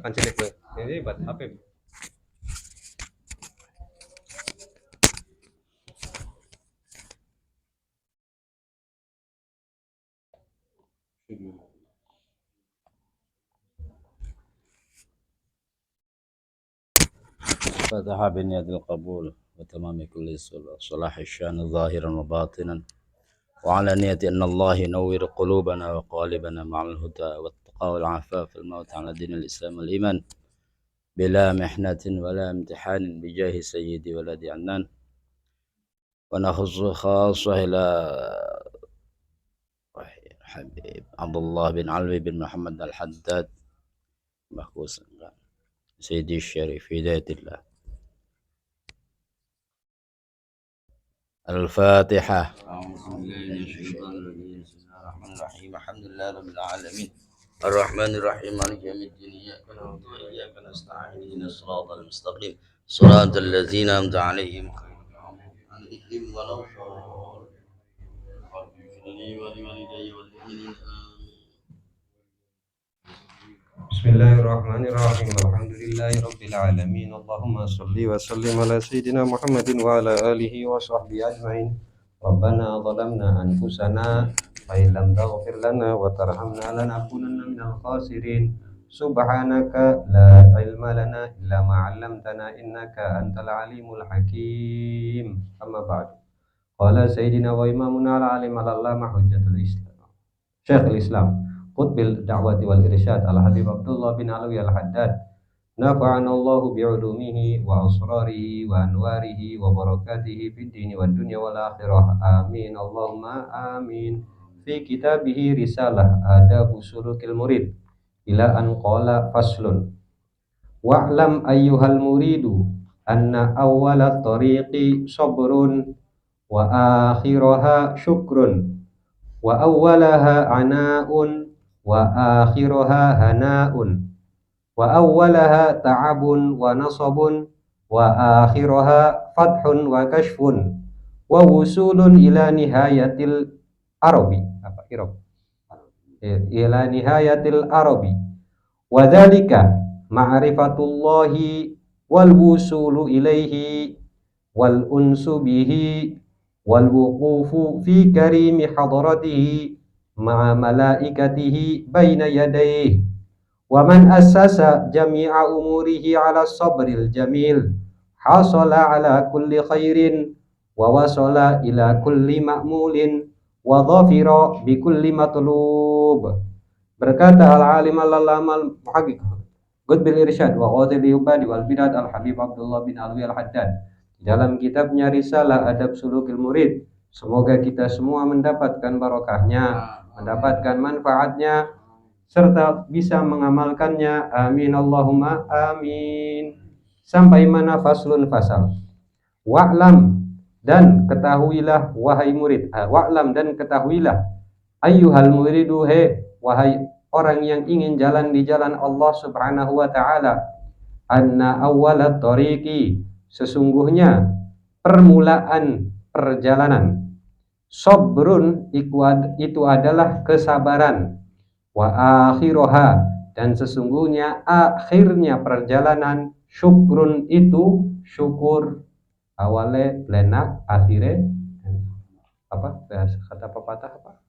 Kan cilik gue. Ini buat HP. فتح بنية القبول وتمام كل صلاح الشان ظاهرا وباطنا وعلى نية أن الله ينور قلوبنا وقالبنا مع الهدى والتقى والعفاف الموت على دين الإسلام والإيمان بلا محنة ولا امتحان بجاه سيدي ولد عنان. ونخص خاصة إلى حبيب عبد الله بن علوي بن محمد الحداد مخصوص سيدي الشريف هداية الله. الفاتحة. أعوذ بالله من الشيطان الرجيم. بسم الله الرحمن الرحيم. الحمد لله رب العالمين الرحمن الرحيم مالك يوم الدين إياك نعبد وإياك نستعين اهدنا الصراط المستقيم صراط الذين أنعمت عليهم غير المغضوب عليهم ولا الضالين. Bismillahirrahmanirrahim. Alhamdulillahirabbil alamin. Allahumma shalli wa sallim ala sayyidina Muhammadin wa ala alihi wa sahbihi ajmain. Rabbana zalamna anfusana fa illam taghfir lana wa tarhamna lanakunanna minal khasirin. Subhanaka la ilma lana illa ma 'allamtana innaka antal alimul hakim. Amma ba'du. Qala sayyidina wa imamuna al-alim al-allamah hujjatul Islam, Syekhul Islam, Qutbil Da'wati wal Irsyad Al-Habib Abdullah bin Alwi Al-Haddad, nafa'ana Allahu bi'ulumihi wa asrarihi wa anwarihi wa barakatihi fid dini wad dunya wal akhirah. Amin Allahumma amin. Fi kitabihi risalah Adabu Sulukil Murid ila an qala faslun. Wa'lam ayyuhal muridu anna awwala tariqi sabrun wa akhiraha syukrun wa awwalaha ana'un wa akhiraha hana'un wa awwalaha ta'abun wa nasabun wa akhiraha fathun wa kashfun wa wusulun ila nihayatil arabi ila nihayatil arabi wa dzalika ma'rifatullahi wal wusulu ilaihi wal unsu bihi wal wuqufu fi karimi hadratihi ma'a malaikatihi baina yadayhi wa man assasa jami'a umurihi ala sabril jamil hasala ala kulli khairin wa wasala ila kulli ma'mulin wa dhafira bi kulli matlub. Berkata al-alim al-allama al-muhaqqiq Qutbil Irsyad wa Qatil Ubadi wal Bidad Al-Habib Abdullah bin Alwi Al-Haddad dalam kitabnya Risalah Adab Sulukil Murid. Semoga kita semua mendapatkan barokahnya, mendapatkan manfaatnya, serta bisa mengamalkannya. Amin Allahumma amin. Sampai mana faslun fasal. Wa'lam dan ketahuilah wahai murid. Wa'lam dan ketahuilah ayyuhal muridu wahai orang yang ingin jalan di jalan Allah Subhanahu wa taala, anna awwalat tariqi sesungguhnya permulaan perjalanan, sabrun itu adalah kesabaran, wa akhiroha dan sesungguhnya akhirnya perjalanan, syukrun itu syukur, awalnya lenak akhirnya apa kata pepatah apa,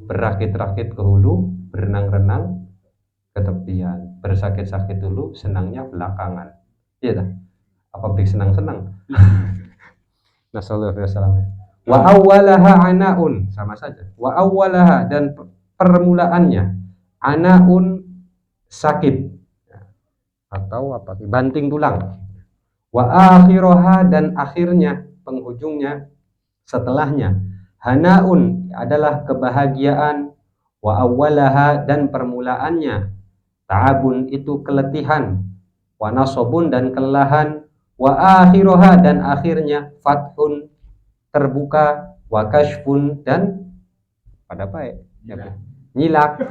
berakit-rakit ke hulu, berenang-renang ke tepian, bersakit-sakit dulu, senangnya belakangan. Iya dah. Apa beri senang-senang? Nasallallahu alaihi wasallam. Wa awwalaha anaun, sama saja. Wa awwalaha dan permulaannya anaun sakit atau apa? Banting tulang. Wa akhiraha dan akhirnya penghujungnya setelahnya hanaun adalah kebahagiaan. Wa awwalaha dan permulaannya ta'abun itu keletihan. Wa nasabun dan kelelahan. Wa akhiroha dan akhirnya fathun terbuka. Wa kashfun dan pada apa ya? Nyilak.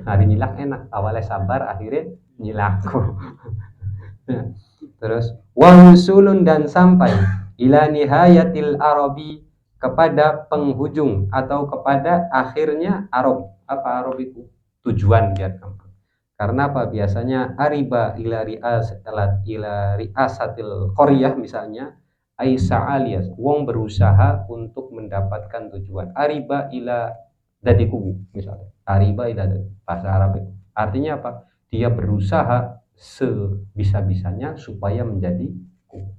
Hari nyilak enak, awalnya sabar akhirnya nyilak. Terus wa husulun dan sampai ila nihayatil arabi kepada penghujung atau kepada akhirnya Arab Apa arab itu? Tujuan biar gampang. Karena apa? Biasanya ariba ila riasatil qaryah misalnya Aisa alias wong berusaha untuk mendapatkan tujuan. Ariba ila dadi kubu misalnya. Ariba ila bahasa Arab itu. Artinya apa? Dia berusaha sebisa-bisanya supaya menjadi kubu.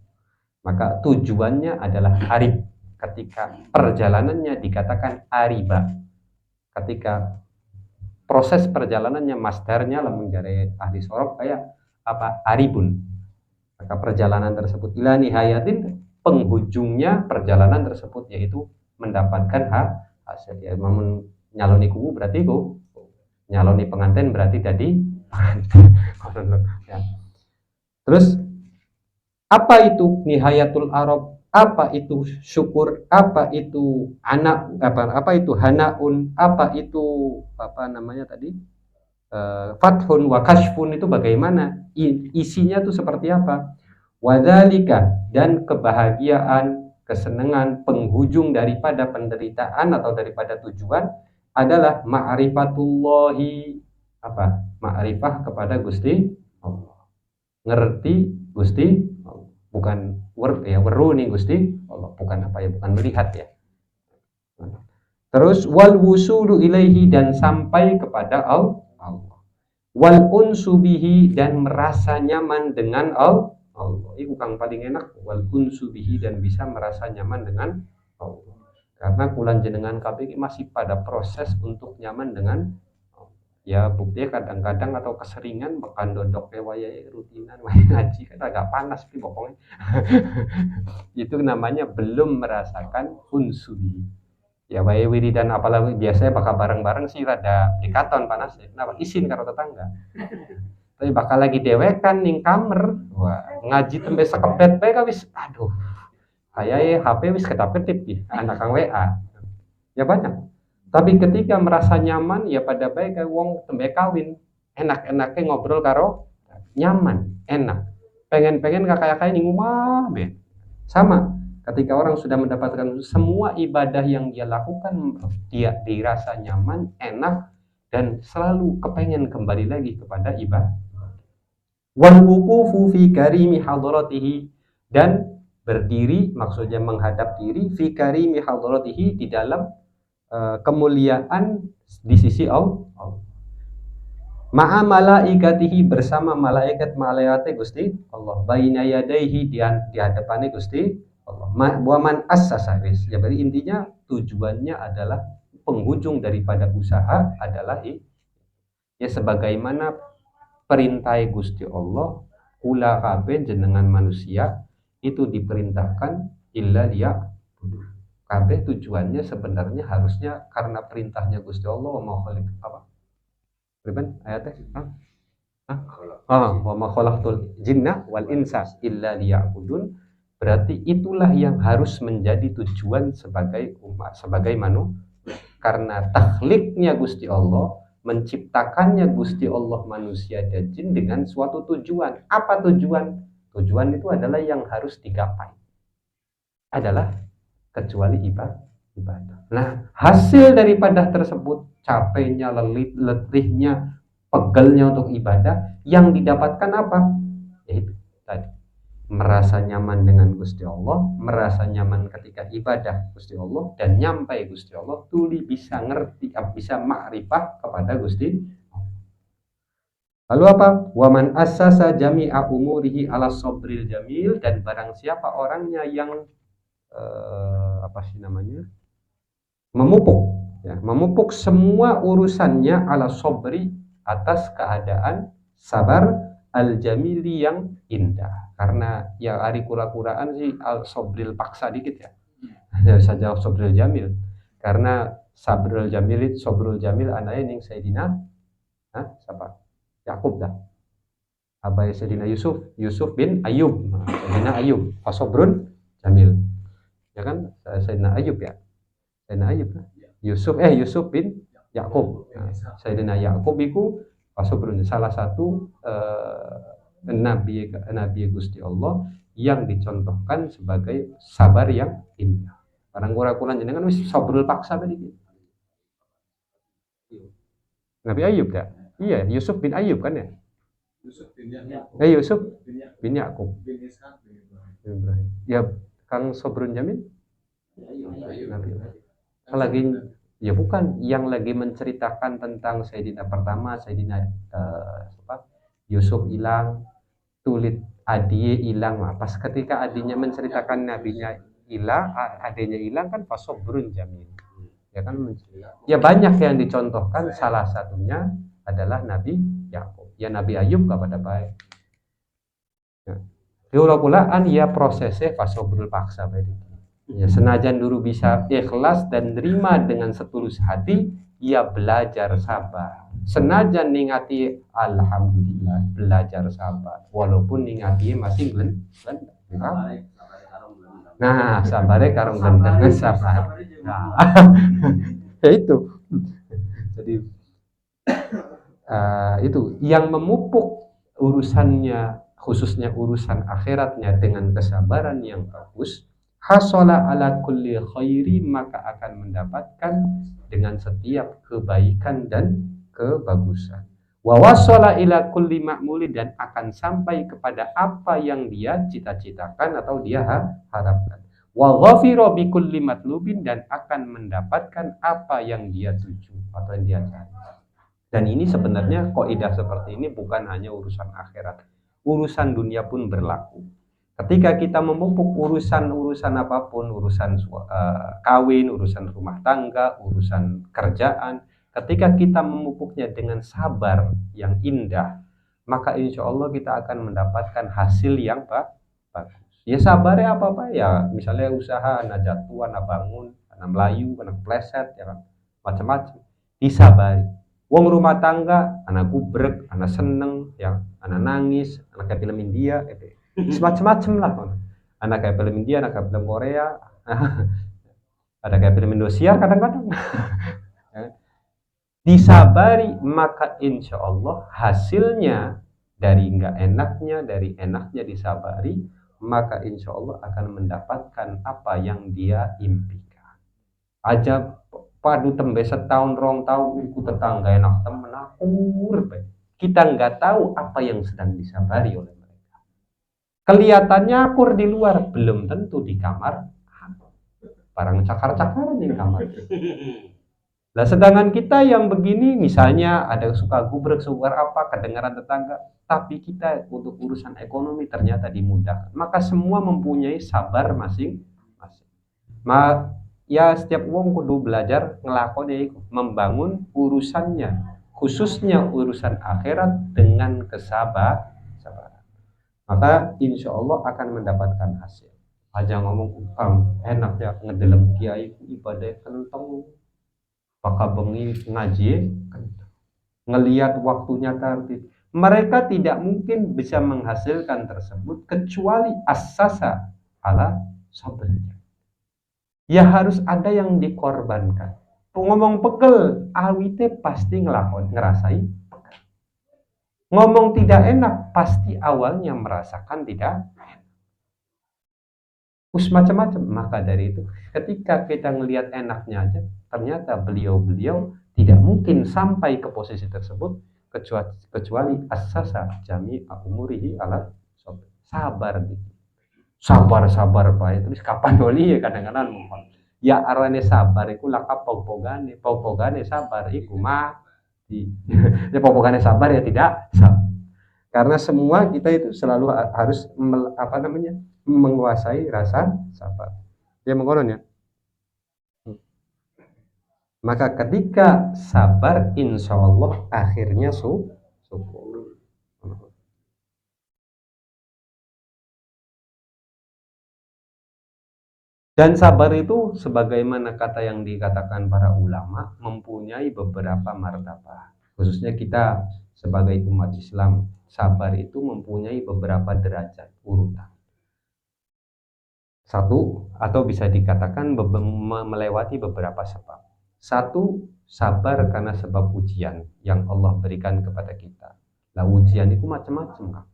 Maka tujuannya adalah arib. Ketika perjalanannya dikatakan ariba. Ketika proses perjalanannya masdarnya lamun jare ahli sorof kayak apa? Aribun. Maka perjalanan tersebut ila nihayatin, penghujungnya perjalanan tersebut yaitu mendapatkan hasil. Ya namun nyaloni kubu berarti ku nyaloni pengantin berarti tadi ya. Terus apa itu nihayatul arab? Apa itu syukur? Apa itu anak? Apa itu hanaun? Apa itu apa namanya tadi? Fathun wa kashfun itu bagaimana? Isinya itu seperti apa? Wadzalika, dan kebahagiaan, kesenangan, penghujung daripada penderitaan atau daripada tujuan adalah ma'rifatullahi, apa? Ma'rifah kepada Gusti Allah. Ngerti Gusti Allah. Bukan weru nih Gusti Allah, bukan apa ya, bukan melihat ya. Terus wal wusulu ilaihi, dan sampai kepada Allah. Wal unsu bihi, dan merasa nyaman dengan Allah. Itu kang paling enak, wal unsu bihi, dan bisa merasa nyaman dengan Allah. Karena kulan jenengan kabeh masih pada proses untuk nyaman dengan Allah. Ya buktinya kadang-kadang atau keseringan makan dodok wayai rutinan wayai ngaji kan agak panas sih pokoknya. Itu namanya belum merasakan unsu bihi. Ya wae wiridan apalagi biasanya bakal bareng-bareng sih rada dekaton panas ya. Kenapa? Isin karo tetangga. Tapi bakal lagi dewekan ning kamar. Wah, ngaji tembe sekebet bae wis aduh. Kayak HP wis ketap-ketip di anak kang WA. Ya banyak. Tapi ketika merasa nyaman ya pada baik kayak wong tembe kawin. Enak-enaknya ngobrol karo nyaman, enak. Pengen-pengen kakak-kakak ning omah be. Sama. Ketika orang sudah mendapatkan semua ibadah yang dia lakukan, dia dirasa nyaman, enak, dan selalu kepengen kembali lagi kepada ibadah. Wal wuqufu fi karimi hadratihi, dan berdiri maksudnya menghadap diri fi karimi hadratihi, di dalam kemuliaan di sisi Allah. Ma'a malaikatihi, bersama malaikat Gusti Allah, baina yadaihi, di hadapannya Gusti Allah. Wa man assasa, ya berarti intinya tujuannya adalah penghujung daripada usaha adalah ya sebagaimana perintah Gusti Allah, kula kabeh jenengan manusia itu diperintahkan illa liya kabeh, tujuannya sebenarnya harusnya karena perintahnya Gusti Allah mau khaliq apa? Riban ayatnya? Wa ma khalaqtul jinna wal insa illa liya'budun. Berarti itulah yang harus menjadi tujuan sebagai umat, sebagai manusia. Karena takhliknya Gusti Allah, menciptakannya Gusti Allah manusia dan jin dengan suatu tujuan. Apa tujuan? Tujuan itu adalah yang harus digapai. Adalah kecuali ibadah. Nah, hasil daripada tersebut, capeknya, letihnya, pegelnya untuk ibadah, yang didapatkan apa? Yaitu tadi, merasa nyaman dengan Gusti Allah, merasa nyaman ketika ibadah Gusti Allah, dan nyampai Gusti Allah, tuli bisa ngerti, bisa makrifah kepada Gusti. Lalu apa? Waman assasa jami'a umurihi ala sobril jamil, dan barang siapa orangnya yang apa sih namanya? Memupuk semua urusannya ala sobri, atas keadaan sabar, al jamili, yang indah. Karena ya ari kura-kuraan sih al sobril paksa dikit ya. Saja sobril jamil. Karena sabrul jamil, sobrul jamil anaknya ning Sayyidina siapa? Yakub dah. Abai Sayyidina Yusuf bin Ayub. Sayyidina Ayub, fasobrun jamil. Ya kan? Sayyidina Ayub ya. Sayyidina Ayub kan? Yusuf bin Yakub. Sayyidina Yakub itu fasobrun, salah satu nabi Gusti Allah yang dicontohkan sebagai sabar yang indah. Barang kura-kura jenengan wis sabrul paksa tadi. Nabi Ayub ya? Iya, Yusuf bin Ayub kan ya? Yusuf bin Yakub. Yusuf bin Yakub. Bin Ishaq bin Ibrahim. Ya, Kang Sobrun Jamil? Nabi. Lagi ya bukan yang lagi menceritakan tentang Sayyidina pertama, Sayyidina Yusuf hilang, tulit adiknya hilang. Pas ketika adiknya menceritakan nabinya hilang, adiknya hilang kan fasobrun jamil. Ya kan? Ya banyak yang dicontohkan, salah satunya adalah Nabi Yakub. Ya Nabi Ayub kepada baik. Ya. Diulang-ulang ya prosesnya fasobrul paksa baik. Ya, senajan dulu bisa ikhlas dan terima dengan setulus hati, ia belajar sabar. Senajan ningati alhamdulillah, belajar sabar. Walaupun ningati masih belum. Nah, sabarnya karung gendeng sabar. Nah, ya itu. Jadi itu yang memupuk urusannya, khususnya urusan akhiratnya dengan kesabaran yang bagus. Hasola ala kulli khairi, maka akan mendapatkan dengan setiap kebaikan dan kebagusan. Wa wasala ila kulli ma'muli, dan akan sampai kepada apa yang dia cita-citakan atau dia harapkan. Wa ghafira bi kulli matlubin, dan akan mendapatkan apa yang dia tuju atau yang dia cari. Dan ini sebenarnya kaidah seperti ini bukan hanya urusan akhirat, urusan dunia pun berlaku. Ketika kita memupuk urusan apapun, urusan kawin, urusan rumah tangga, urusan kerjaan, ketika kita memupuknya dengan sabar yang indah, maka insya Allah kita akan mendapatkan hasil yang bagus. Ya sabarnya apa-apa ya, misalnya usaha, anak jatuh, anak bangun, anak melayu, anak pleset, ya kan, macam-macam, disabari. Wong rumah tangga, anak gubrek, anak seneng, ya, anak nangis, anak kayak film India, semacam-macam lah. Anak kayak film India, anak kayak film Korea, ada kayak film Indonesia kadang-kadang. Disabari, maka insya Allah hasilnya dari enggak enaknya, dari enaknya disabari, maka insya Allah akan mendapatkan apa yang dia impikan. Aja padu tembe setahun rong tahun ikut tetangga enak temen akur, kita nggak tahu apa yang sedang disabari oleh mereka. Kelihatannya akur di luar, belum tentu di kamar barang cakar-cakaran di kamar. Nah, sedangkan kita yang begini, misalnya ada suka gubrek, suka apa, kedengaran tetangga, tapi kita untuk urusan ekonomi ternyata dimudahkan. Maka semua mempunyai sabar masing-masing. Ya setiap wong kudu belajar ngelakoni membangun urusannya, khususnya urusan akhirat dengan kesabaran. Maka insya Allah akan mendapatkan hasil. Aja ngomong enak ya ngedelem kiai ibadah kentong, maka bengi ngaji ngelihat waktunya tertib. Mereka tidak mungkin bisa menghasilkan tersebut kecuali asasa ala sabarnya. Ya harus ada yang dikorbankan. Ngomong pegel, awite pasti ngerasain pegel. Ngomong tidak enak, pasti awalnya merasakan tidak enak. Macam-macam. Maka dari itu, ketika kita ngelihat enaknya aja, ternyata beliau-beliau tidak mungkin sampai ke posisi tersebut kecuali asasa jami umurihi ala sabar. Sabar bae terus kapan oli ya kadang-kadang mohon ya arane sabar iku lakap pogane sabar iku mati. Ya pogane sabar ya tidak sabar. Karena semua kita itu selalu harus menguasai rasa sabar. Ya mengkonon ya. Maka ketika sabar insya Allah akhirnya syukur. Dan sabar itu sebagaimana kata yang dikatakan para ulama mempunyai beberapa martabat. Khususnya kita sebagai umat Islam, sabar itu mempunyai beberapa derajat urutan. Satu, atau bisa dikatakan melewati beberapa sebab. Satu, sabar karena sebab ujian yang Allah berikan kepada kita. Lah ujian itu macam-macam.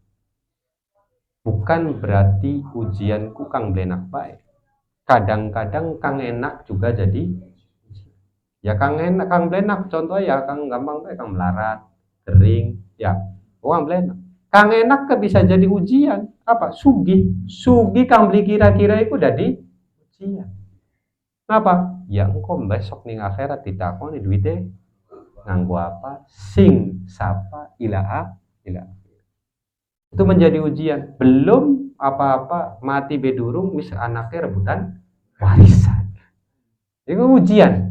Bukan berarti ujianku kang blenak baik. Kadang-kadang kang enak juga jadi. Ya kang enak, kang blenak contoh ya kang gampang tuh kang melarat, kering, ya. Kang blenak. Kang enak ke bisa jadi ujian. Apa? Sugi. Sugi kang beli kira-kira itu jadi ujian. Kenapa? Ya engkau besok nih akhirat ditakoni duitnya nganggo apa? Sing sapa ila. Itu menjadi ujian. Belum apa-apa mati bedurung wis anaknya rebutan warisan. Itu ujian.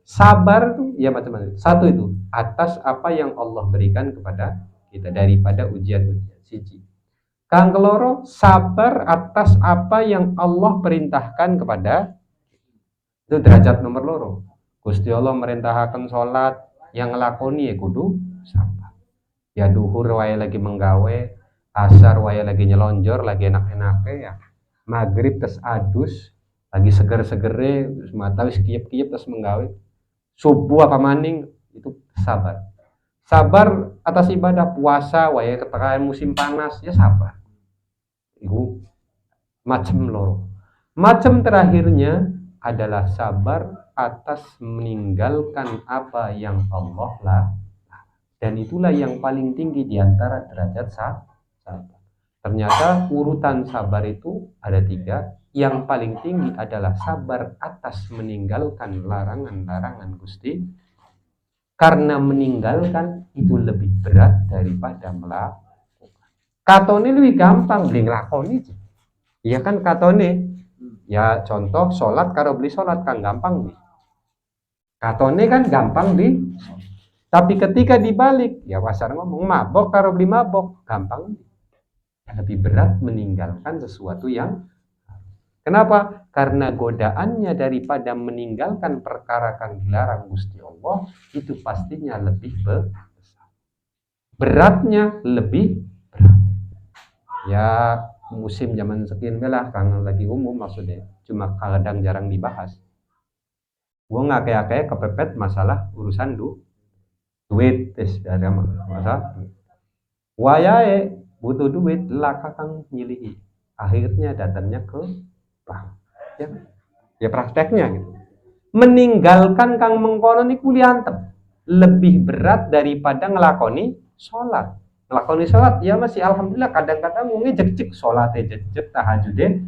Sabar tuh ya macam-macam. Satu itu atas apa yang Allah berikan kepada kita daripada ujian-ujian. Siji. Kang keloro sabar atas apa yang Allah perintahkan kepada itu derajat nomor loro. Gusti Allah merintahkan sholat yang ngelakoni ya kudu sabar. Ya duhur wae lagi menggawe, asar wae lagi nyelonjor, lagi enak-enake ya. Maghrib tes adus, lagi seger-segere, mata wis kiyep-kiyep tes menggawe. Subuh apa maning itu sabar. Sabar atas ibadah puasa wae ketika musim panas ya sabar. Itu macam loro. Macam terakhirnya adalah sabar atas meninggalkan apa yang Allah lah. Dan itulah yang paling tinggi di antara derajat sabar. Ternyata urutan sabar itu ada 3. Yang paling tinggi adalah sabar atas meninggalkan larangan-larangan Gusti. Karena meninggalkan itu lebih berat daripada melakukan. Katone lebih gampang beli ngelakoni. Iya kan katone. Ya contoh sholat karo beli sholat kan gampang nih. Katone kan gampang di. Tapi ketika dibalik ya pasar ngomong mabok karo beli mabok gampang. Lebih berat meninggalkan sesuatu yang. Kenapa? Karena godaannya daripada meninggalkan perkara kang dilarang Gusti Allah itu pastinya lebih besar. Beratnya lebih berat. Ya musim zaman sekian belah kang lagi umum maksudnya cuma kadang jarang dibahas. Gua nggak kayak kepepet masalah urusan duit dari masalah. Wayahe butuh duit lah kakang nyilihi. Akhirnya datangnya ke bank. Ya prakteknya gitu. Meninggalkan kang mengkono niku liantem lebih berat daripada ngelakoni sholat. Ngelakoni sholat ya masih alhamdulillah kadang-kadang mungkin jek-jek sholatnya jek-jek tahajudnya.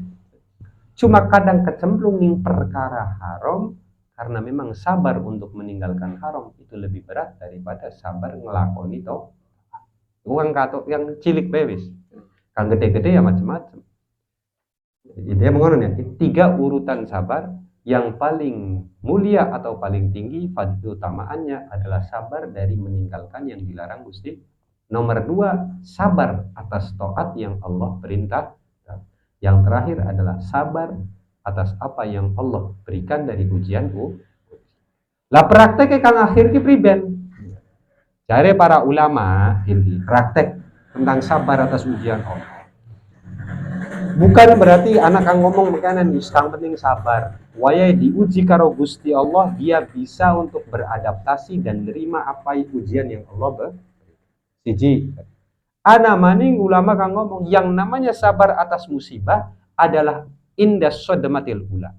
Cuma kadang kecemplung ning perkara haram karena memang sabar untuk meninggalkan haram itu lebih berat daripada sabar ngelakoni toh. Uang katok yang cilik bebis. Kang gede-gede ya macam-macam. Intinya mengono ya, 3 urutan sabar yang paling mulia atau paling tinggi utamaannya adalah sabar dari meninggalkan yang dilarang Gusti. Nomor 2, sabar atas taat yang Allah perintah. Yang terakhir adalah sabar atas apa yang Allah berikan dari ujian. Lah prakteknya kang akhir ki priben. Cari para ulama ini praktek tentang sabar atas ujian Allah. Bukan berarti anak kang ngomong makanan kang penting sabar. Waya diuji karo Gusti Allah dia bisa untuk beradaptasi dan nerima apa ujian yang Allah beri. Siji. Ana maning ulama kang ngomong yang namanya sabar atas musibah adalah indas sodamatil ula.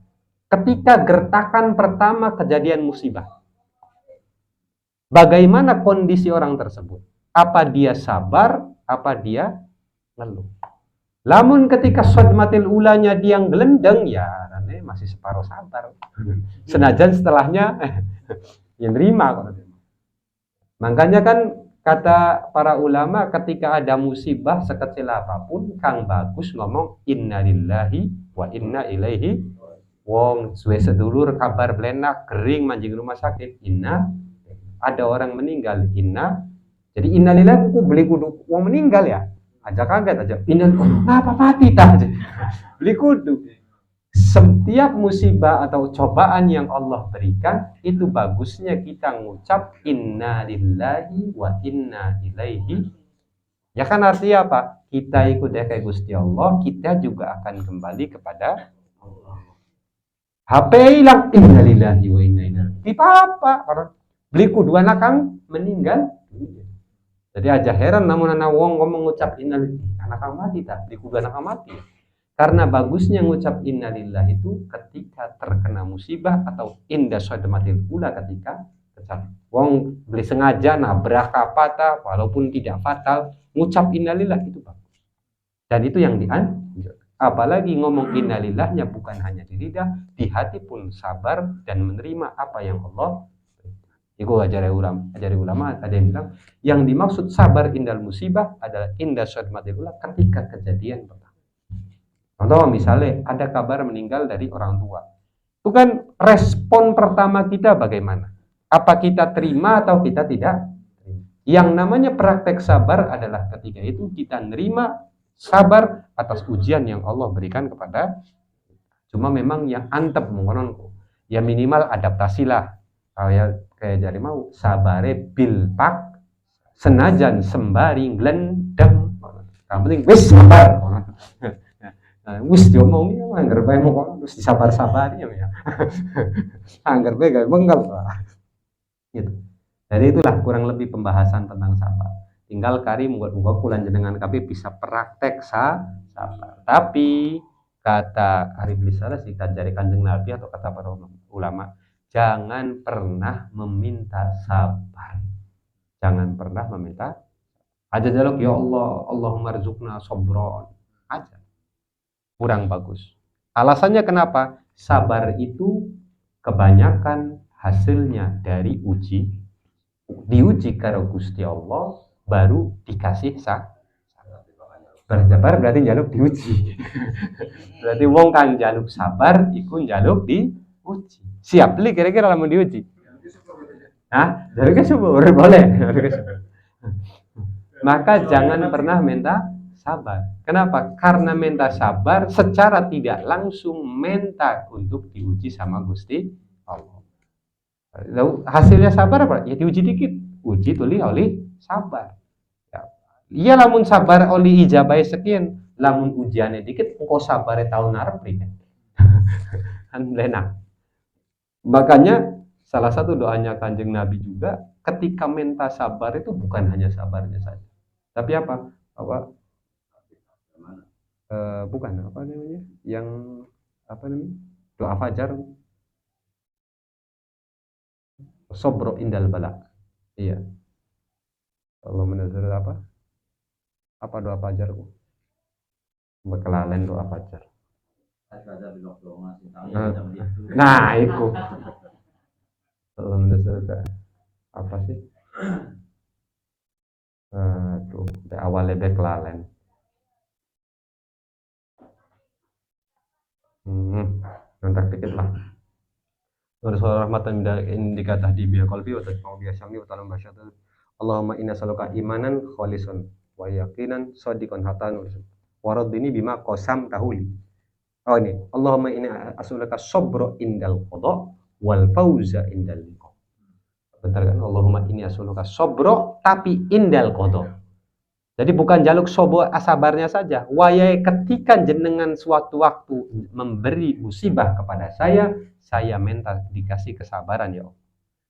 Ketika gertakan pertama kejadian musibah. Bagaimana kondisi orang tersebut? Apa dia sabar? Apa dia ngeluh? Lamun ketika sodmatil ulanya dia gelendeng ya masih separuh sabar. Senajan setelahnya yang nerima. Makanya kan kata para ulama ketika ada musibah sekecil apapun kang bagus ngomong innalillahi wa inna ilaihi. Wong suwe sedulur kabar blenak kering manjing rumah sakit inna ada orang meninggal inna. Jadi innalillahi ku beli kudu wong meninggal ya. Aja kaget aja. Kenapa mati tak? Beli kudu. Setiap musibah atau cobaan yang Allah berikan itu bagusnya kita ngucap inna lillahi wa inna ilaihi. Ya kan artinya apa? Kita ikut kayak Gusti Allah, kita juga akan kembali kepada Allah. HP hilang inna lillahi wa inna ilaihi. Apa? Beli kudu anak kang meninggal. Jadi aja heran namun anak wong ngomong ngucap innalillahi anak kang mati tak? Beli kudu anak kang mati. Karena bagusnya ngucap innalillah itu ketika terkena musibah atau inda sadmatil ula, ketika kecapi. Wong beli sengaja nabrak apa ta, walaupun tidak fatal, ngucap innalillah itu bagus. Dan itu yang dianjurkan. Apalagi ngomong innalillahnya bukan hanya di lidah, di hati pun sabar dan menerima apa yang Allah. Itu ajari ulama, ada yang bilang yang dimaksud sabar indal musibah adalah inda sadmatil ula, ketika kejadian pertama. Contoh misalnya ada kabar meninggal dari orang tua. Itu kan respon pertama kita bagaimana? Apa kita terima atau kita tidak? Yang namanya praktek sabar adalah ketika itu kita nerima sabar atas ujian yang Allah berikan kepada. Cuma memang yang antep mengononku. Ya minimal adaptasilah. Kayak jari mau sabare bilpak senajan sembari glendem. Yang penting wis sabar. Wis diomongi anggar bae moko terus disabar-sabari ya. Anggar bae gawe menggal. Gitu. Jadi itulah kurang lebih pembahasan tentang sabar. Tinggal kari muga-muga kula jenengan kabeh bisa praktek sabar. Tapi kata Ari Blisara sih dari Kanjeng Nabi atau kata para ulama, jangan pernah meminta sabar. Jangan pernah meminta aja jaluk ya Allah, Allahumma rzuqna sabron. Aja. Kurang bagus. Alasannya kenapa? Sabar itu kebanyakan hasilnya dari diuji karo Gusti Allah baru dikasih sabar berarti jaluk diuji. Berarti wong kang jaluk sabar iku jaluk diuji. Siap li kira-kira lamun diuji. Hah? Jaluknya subur boleh. Maka jangan pernah minta sabar. Kenapa? Karena minta sabar secara tidak langsung minta untuk diuji sama Gusti Allah. Lalu hasilnya sabar apa? Ya diuji dikit. Uji tuli oli sabar. Iya lamun sabar oli ijabah sekian. Lamun ujiannya dikit, engkau sabarnya tahun narep kan. Kan enak. Makanya salah satu doanya Kanjeng Nabi juga ketika minta sabar itu bukan hanya sabarnya saja. Tapi apa? Bukan apa namanya? Yang apa namanya? Doa fajar. Sobro indal bala. Iya. Allah menazar apa? Apa doa fajar? Bekelalen doa fajar. Nah, itu. Allah menazar apa sih? Tuh, awalnya bekelalen. Nontak dikit lah. Nurul rahmatan indikatah di biya qalbi wa tasma'u biya syamli wa talam basyatan. Allahumma inna saluka imanan kholisun wa yaqinan shadiqan hatta nursul. Wa raddini bima qasam tahuli. Oh ini, Allahumma inna as'aluka sabra indal qada wal fauza indal liqa. Bentar kan, Allahumma inni as'aluka sabra tapi indal qada. Jadi bukan jaluk sobo asabarnya saja. Wayai ketika jenengan suatu waktu memberi musibah kepada saya minta dikasih kesabaran ya Allah.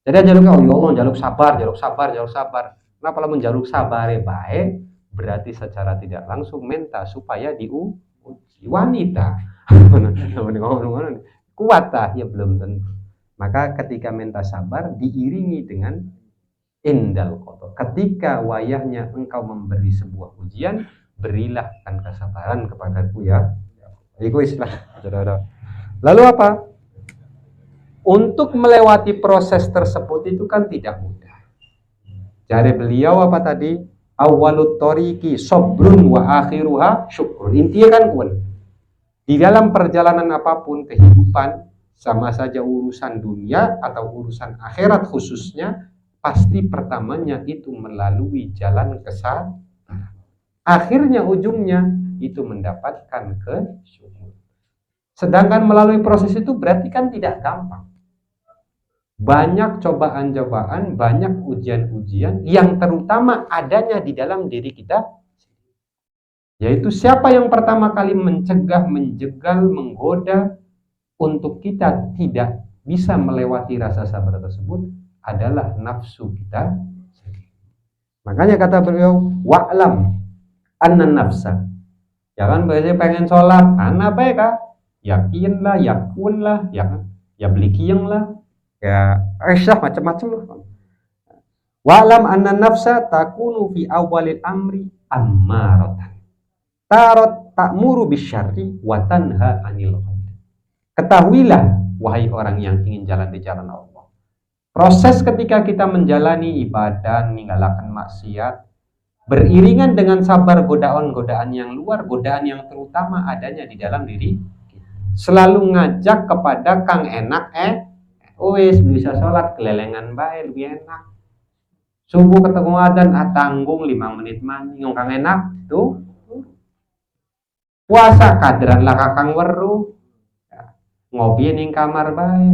Jadi jaluk Allah, jaluk sabar. Kenapa lamun jaluk sabar baik? Berarti secara tidak langsung minta supaya diuji. Wanita. Kuat tak? Ya belum tentu. Maka ketika minta sabar diiringi dengan indal qada. Ketika wayahnya engkau memberi sebuah ujian, berilah kan kesabaran kepadaku ya. Itu istilah. Lalu apa? Untuk melewati proses tersebut itu kan tidak mudah. Jari beliau apa tadi? Awalut thoriqi sabrun wa akhiruha syukur. Intinya kan kun. Di dalam perjalanan apapun kehidupan, sama saja urusan dunia atau urusan akhirat khususnya, pasti pertamanya itu melalui jalan kesabaran. Akhirnya ujungnya itu mendapatkan kesyukuran. Sedangkan melalui proses itu berarti kan tidak gampang. Banyak cobaan-cobaan, banyak ujian-ujian yang terutama adanya di dalam diri kita. Yaitu siapa yang pertama kali mencegah, menjegal, menggoda untuk kita tidak bisa melewati rasa sabar tersebut adalah nafsu kita. Makanya kata beliau, wa'lam anna nafsa Ya kan biasanya pengen sholat, apa ya kak? Yakin lah, yakun lah, ya beli kiyeng lah, ya macam-macam lah. Wa'lam anna nafsa takunu fi awalil amri ammaratan. Tarot ta'muru bisyarri wa tanha 'anil khair. Ketahuilah wahai orang yang ingin jalan di jalan Allah. Proses ketika kita menjalani ibadah, meninggalkan maksiat, beriringan dengan sabar godaan-godaan yang luar, godaan yang terutama adanya di dalam diri. Selalu ngajak kepada kang enak wis bisa sholat kelelengan bae lebih enak. Subuh ketemu adzan tanggung 5 menit mani kang enak tuh. Puasa kadran lah kakang weru. Ya, ngopi ning kamar bae,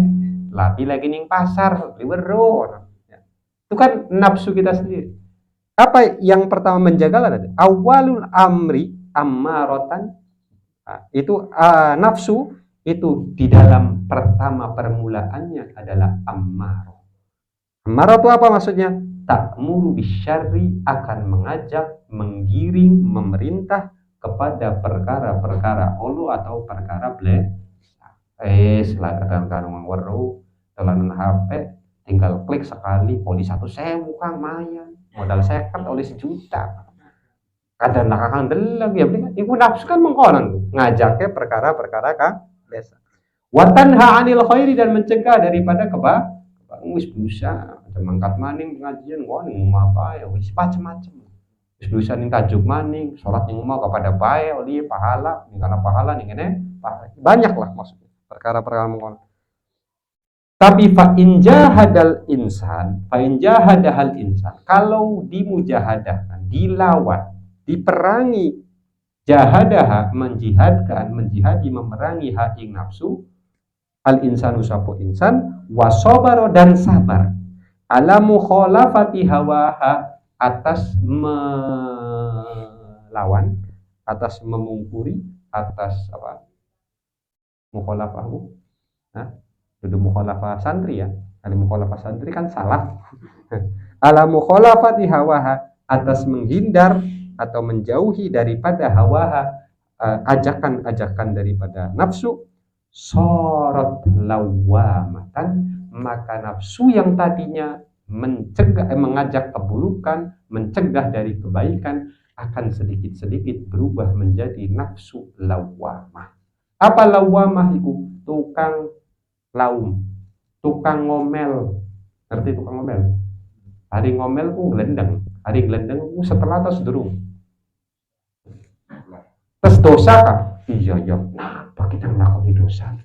lapi lagi ning pasar, beli weru. Ya. Itu kan nafsu kita sendiri. Apa yang pertama menjaga adalah awalul amri ammaratan. Nah, itu nafsu itu di dalam pertama permulaannya adalah ammar. Ammar itu apa maksudnya? Ta'muru bisyarri, akan mengajak, menggiring, memerintah kepada perkara-perkara ulu atau perkara selatan kanungan weru, telanan HP, tinggal klik sekali, oli 1.000 kang mayan, modal second oli 1 juta. Kadang nakakang delag ya, ibu nafsu kan mengkonon ngajaknya perkara-perkara kang biasa. Watanha 'anil khairi, dan mencegah daripada wis bisa mangkat maning pengajian gua ning omah bae wis macam-macam. Wis bisa ning tajuk maning, salat ning omah kepada bae oli pahala, ning kana pahala ning kene banyak lah maksudnya perkara-perkara mengkonon. Tapi fa in jahadal insan, kalau dimujahadahkan, dilawan, diperangi, jahadaha menjihadi memerangi ing nafsu, al insanu sapu insan, wasobaro dan sabar, ala mukhalafati hawaha, atas melawan, atas memungkuri, atas apa? Mukhalafahu. Duduk mukhalafah santri ya. Kalau mukhalafah santri kan salah. Ala mukhalafati hawaha, atas menghindar atau menjauhi daripada hawaha, ajakan-ajakan daripada nafsu. Sorot lawamatan, maka nafsu yang tadinya mengajak keburukan, mencegah dari kebaikan, akan sedikit-sedikit berubah menjadi nafsu lawamah. Apa lawamah itu? Tukang laum, tukang ngomel. Ngerti tukang ngomel? Hari ngomel ku gelendeng, hari gelendeng ku setelah atau sedurung. Terus dosa kah? Iya ya. Kenapa kita melakukan dosa?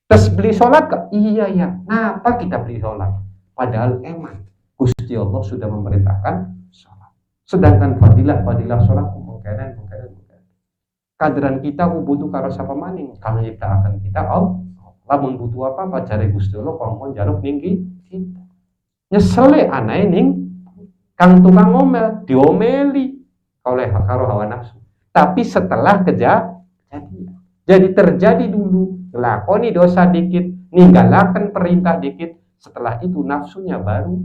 Terus beli sholat kah? Iya ya. Kenapa kita beli sholat? Padahal emang Gusti Allah sudah memerintahkan sholat. Sedangkan fadilah sholat mungkinan. Kadran kita butuh karo sapa maning, kang nyiptakaken kita Allah. Lamun butuh apa cari Gusti Allah kongkon jaluk ninggi kita. Nyesele anae ning kang tukang ngomel, diomeli oleh karo hawa nafsu. Tapi setelah kejadian. Jadi terjadi dulu, lakoni dosa dikit, ninggalaken perintah dikit, setelah itu nafsunya baru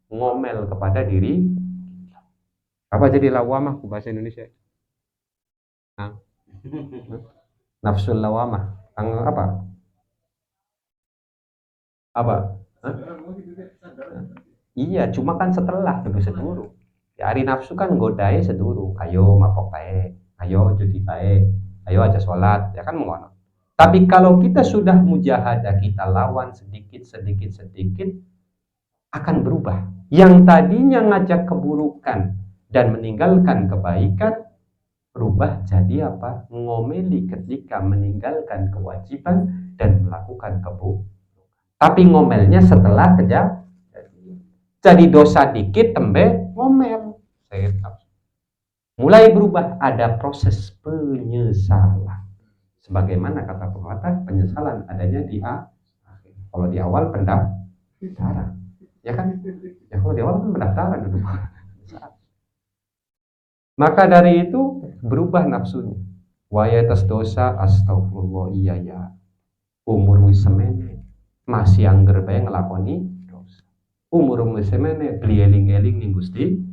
ngomel kepada diri. Apa jadi lawamah bahasa Indonesia? Nafsul lawamah. Apa? Iya, cuma kan setelah dulu seduru. Ya, hari nafsu kan godai seduru. Ayo mapok bae, ayo judi bae, ayo aja sholat, ya kan mengono. Tapi kalau kita sudah mujahadah, kita lawan sedikit akan berubah. Yang tadinya ngajak keburukan dan meninggalkan kebaikan, berubah jadi apa? Ngomeli ketika meninggalkan kewajiban dan melakukan keburukan. Tapi ngomelnya setelah kejadian. Jadi dosa dikit tembe ngomel. Mulai berubah, ada proses penyesalan. Sebagaimana kata pepatah, penyesalan adanya di akhir. Kalau di awal pendaftaran, ya kan? Ya kalau di awal kan pendaftaran dulu. Maka dari itu berubah nafsunya. Wayatas dosa, astagfirullah, iya ya. Umur wisemene masih angger bae ngelakoni dosa. Umur wisemene beli eling-eling ning Gusti.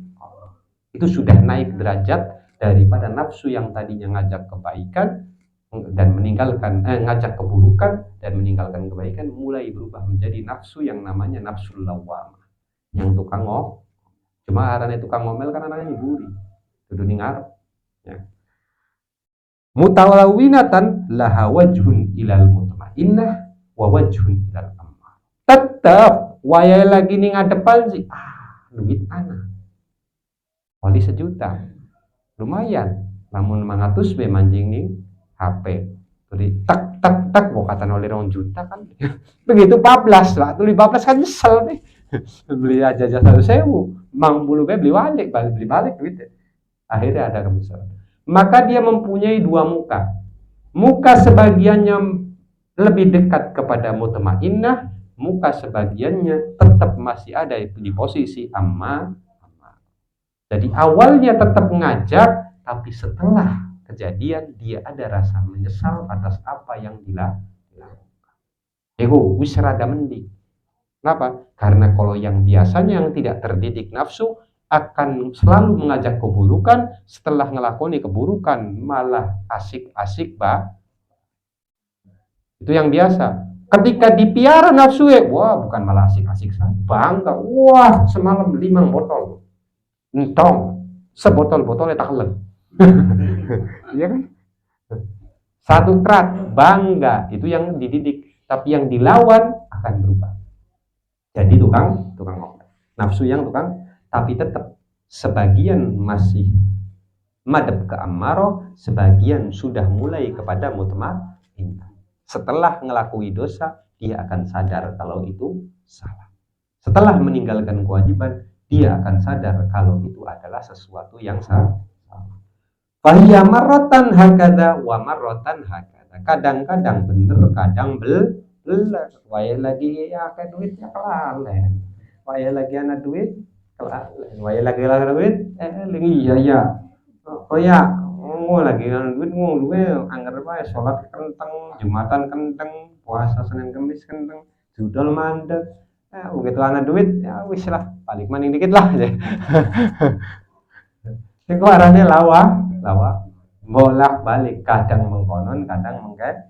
Itu sudah naik derajat daripada nafsu yang tadinya ngajak kebaikan dan meninggalkan ngajak keburukan dan meninggalkan kebaikan, mulai berubah menjadi nafsu yang namanya nafsu lawamah, yang tukang ngomel. Cuma arane tukang ngomel kan anaknya nyiburi kudu ning ngarep ya. Mutawawinatan laha wajhun ilal mutmainnah wa wajhun ilal ammar. Tetap waya lagi ning ngadepan sih duit anak wali 1 juta lumayan, namun 500 be manjing nih HP tuli tak tak tak mau kata oleh 2 juta kan begitu 14 lah tuli 14 kan nyesel nih beli aja 1.000 mang bulu be beli balik duit akhirnya ada kebesaran. Maka dia mempunyai 2 muka sebagiannya lebih dekat kepada mutmainnah, muka sebagiannya tetap masih ada di posisi amma. Jadi awalnya tetap ngajak, tapi setelah kejadian dia ada rasa menyesal atas apa yang dilakukan. Wis rada mending. Kenapa? Karena kalau yang biasanya yang tidak terdidik nafsu akan selalu mengajak keburukan, setelah ngelakoni keburukan malah asik-asik itu yang biasa. Ketika dipiara nafsu wah bukan malah asik-asik saja, bangga, wah semalam 5 botol. Entong sebotol-botolnya taklen. Iya kan? 1 trat bangga, itu yang dididik, tapi yang dilawan akan berubah. Jadi tukang ngomel. Nafsu yang tukang, tapi tetap sebagian masih madhab ke ammaroh, sebagian sudah mulai kepada mutmainnah. Setelah ngelakui dosa, dia akan sadar kalau itu salah. Setelah meninggalkan kewajiban, dia akan sadar kalau itu adalah sesuatu yang salah. Fahiya marratan hakadha wa marratan hakadha. Kadang-kadang bener, kadang beler. Waya lagi ya ke duitnya kelalen. Waya lagi ana duit kelalen. Waya lagi ana duit lingi ya. Oh ya, lagi ana duit duwe anggar wae salat kenteng, Jumatan kenteng, puasa Senin Kamis kenteng, judol mandek. Begitu anak duit ya wis lah balik maning dikit lah aja. Itu arahnya lawa bolak balik, kadang mengkonon kadang mengket.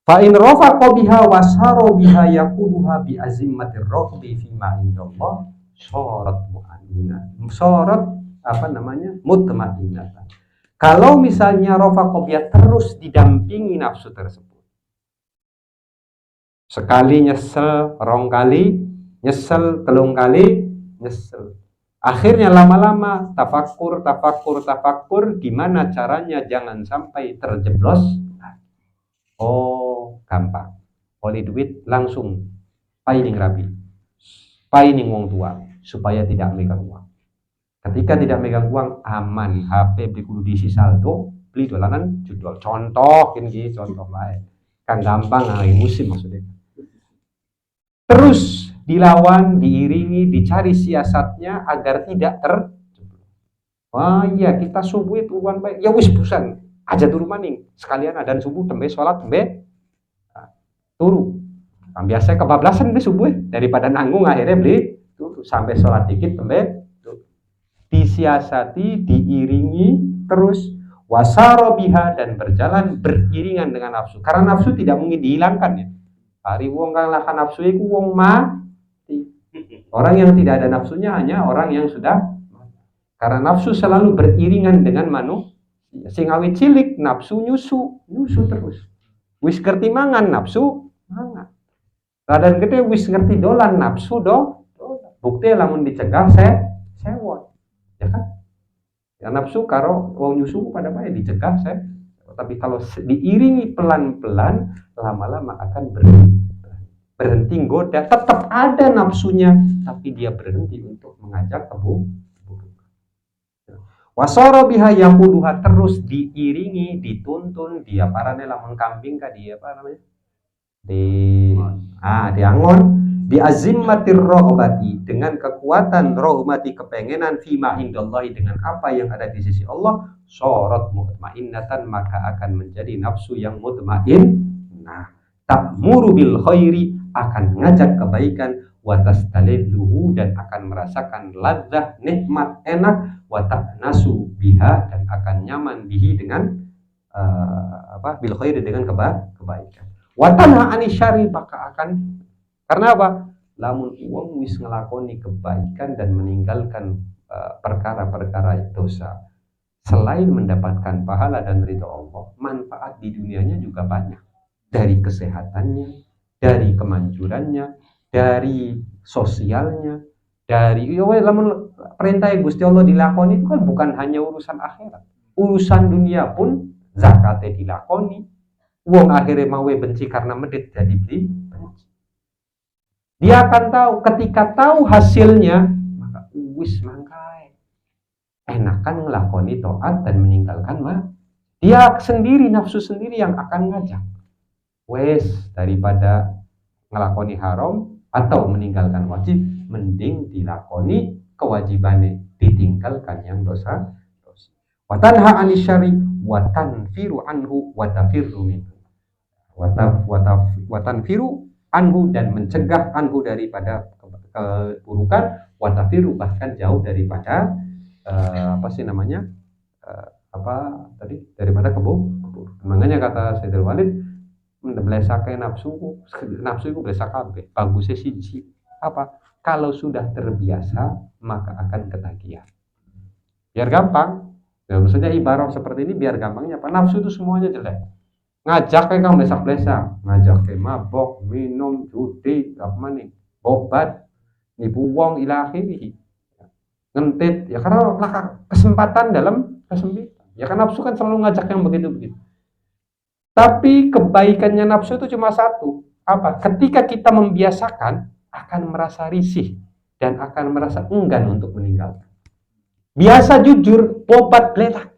Fa in rafaqa biha wasaro biha yaquluha bi azimmatir raghbi fi ma indallah syarat mu'minah. Syarat mutmainnah. Kalau misalnya rafaqa biha terus didampingi nafsu tersebut, sekali nyesel, 2 kali nyesel, 3 kali nyesel. Akhirnya lama-lama tafakur, gimana caranya jangan sampai terjeblos. Oh, gampang. Oleh duit langsung paining rabi. Paining wong tua supaya tidak megang uang. Ketika tidak megang uang aman, HP beli kudu diisi saldo, beli dolanan judul. Contoh ini contoh baik. Kan gampang lagi musim maksudnya. Terus dilawan, diiringi, dicari siasatnya agar tidak terjeblos. Wah iya kita subuh itu uang baik. Ya wis busan aja turu maning. Sekalian adzan subuh tembe sholat tembe turu. Biasanya kebablasan deh subuh daripada nanggung akhirnya beli turu sampai sholat dikit tembe turu. Disiasati, diiringi terus wasaro biha dan berjalan beriringan dengan nafsu. Karena nafsu tidak mungkin dihilangkan ya. Hari wong kang lakan nafsu iku wong mati. Orang yang tidak ada nafsunya hanya orang yang sudah mati. Karena nafsu selalu beriringan dengan manusia. Sing awit cilik nafsu nyusu terus. Wis ngerti mangan nafsu mangan. Radan gede wis ngerti dolan nafsu do. Bukti lamun dicegah sewot. Ya kan? Ya nafsu karo wong nyusu pada bae dicegah tapi kalau diiringi pelan-pelan lama-lama akan berhenti goda, tetap ada nafsunya tapi dia berhenti untuk mengajak keburukan. Wasara biha yaquluha terus diiringi, dituntun, dia parane lamun kambing ka dia apa namanya? Diangon bi azimmatir raghbati dengan kekuatan rahmati kepengenan fima indallahi dengan apa yang ada di sisi Allah, syarat mutmainnatan maka akan menjadi nafsu yang mutmainnah. Ta'muru bil khairi akan ngajak kebaikan, wa tastalidzuhu, dan akan merasakan ladzah, nikmat, enak, wa ta'nasu biha, dan akan nyaman bihi dengan bil khair, dengan kebaikan. Wa tanha anisyari, maka akan, karena apa? Lamun wong wis ngelakoni kebaikan dan meninggalkan perkara-perkara dosa, selain mendapatkan pahala dan ridho Allah, manfaat di dunianya juga banyak. Dari kesehatannya, dari kemanjurannya, dari sosialnya, dari lamun perintah Gusti Allah dilakoni itu kan bukan hanya urusan akhirat, urusan dunia pun zakatnya dilakoni. Wong akhirnya mau benci karena medit jadi benci. Dia akan tahu, ketika tahu hasilnya, maka wis mangkai enakan ngelakoni taat dan meninggalkan dia sendiri, nafsu sendiri yang akan ngajak. Wes, daripada ngelakoni haram atau meninggalkan wajib, mending dilakoni kewajibannya, ditinggalkan yang dosa. Wa tanha anisyari wa tanfiru anhu wa tafirru minhu. Wa tanfiru anhu, dan mencegah anhu daripada keburukan, wa tafiru, bahkan jauh daripada daripada keburukan. Makanya kata Sayyidul Walid, belesake nafsu itu belesak kabeh, bagusnya siji apa? Kalau sudah terbiasa maka akan ketagihan. Biar gampang. Ya, maksudnya ibarat seperti ini biar gampangnya apa? Nafsu itu semuanya jelek. Ngajak kayak kamu blesak-blesak, ngajak kayak mabok, minum, judi, obat, nipu wong ila akhirih. Ngentit, ya karena kesempatan dalam kesempitan. Ya kan nafsu kan selalu ngajak yang begitu-begitu. Tapi kebaikannya nafsu itu cuma satu. Apa? Ketika kita membiasakan, akan merasa risih dan akan merasa enggan untuk meninggalkan. Biasa jujur, bobat belak.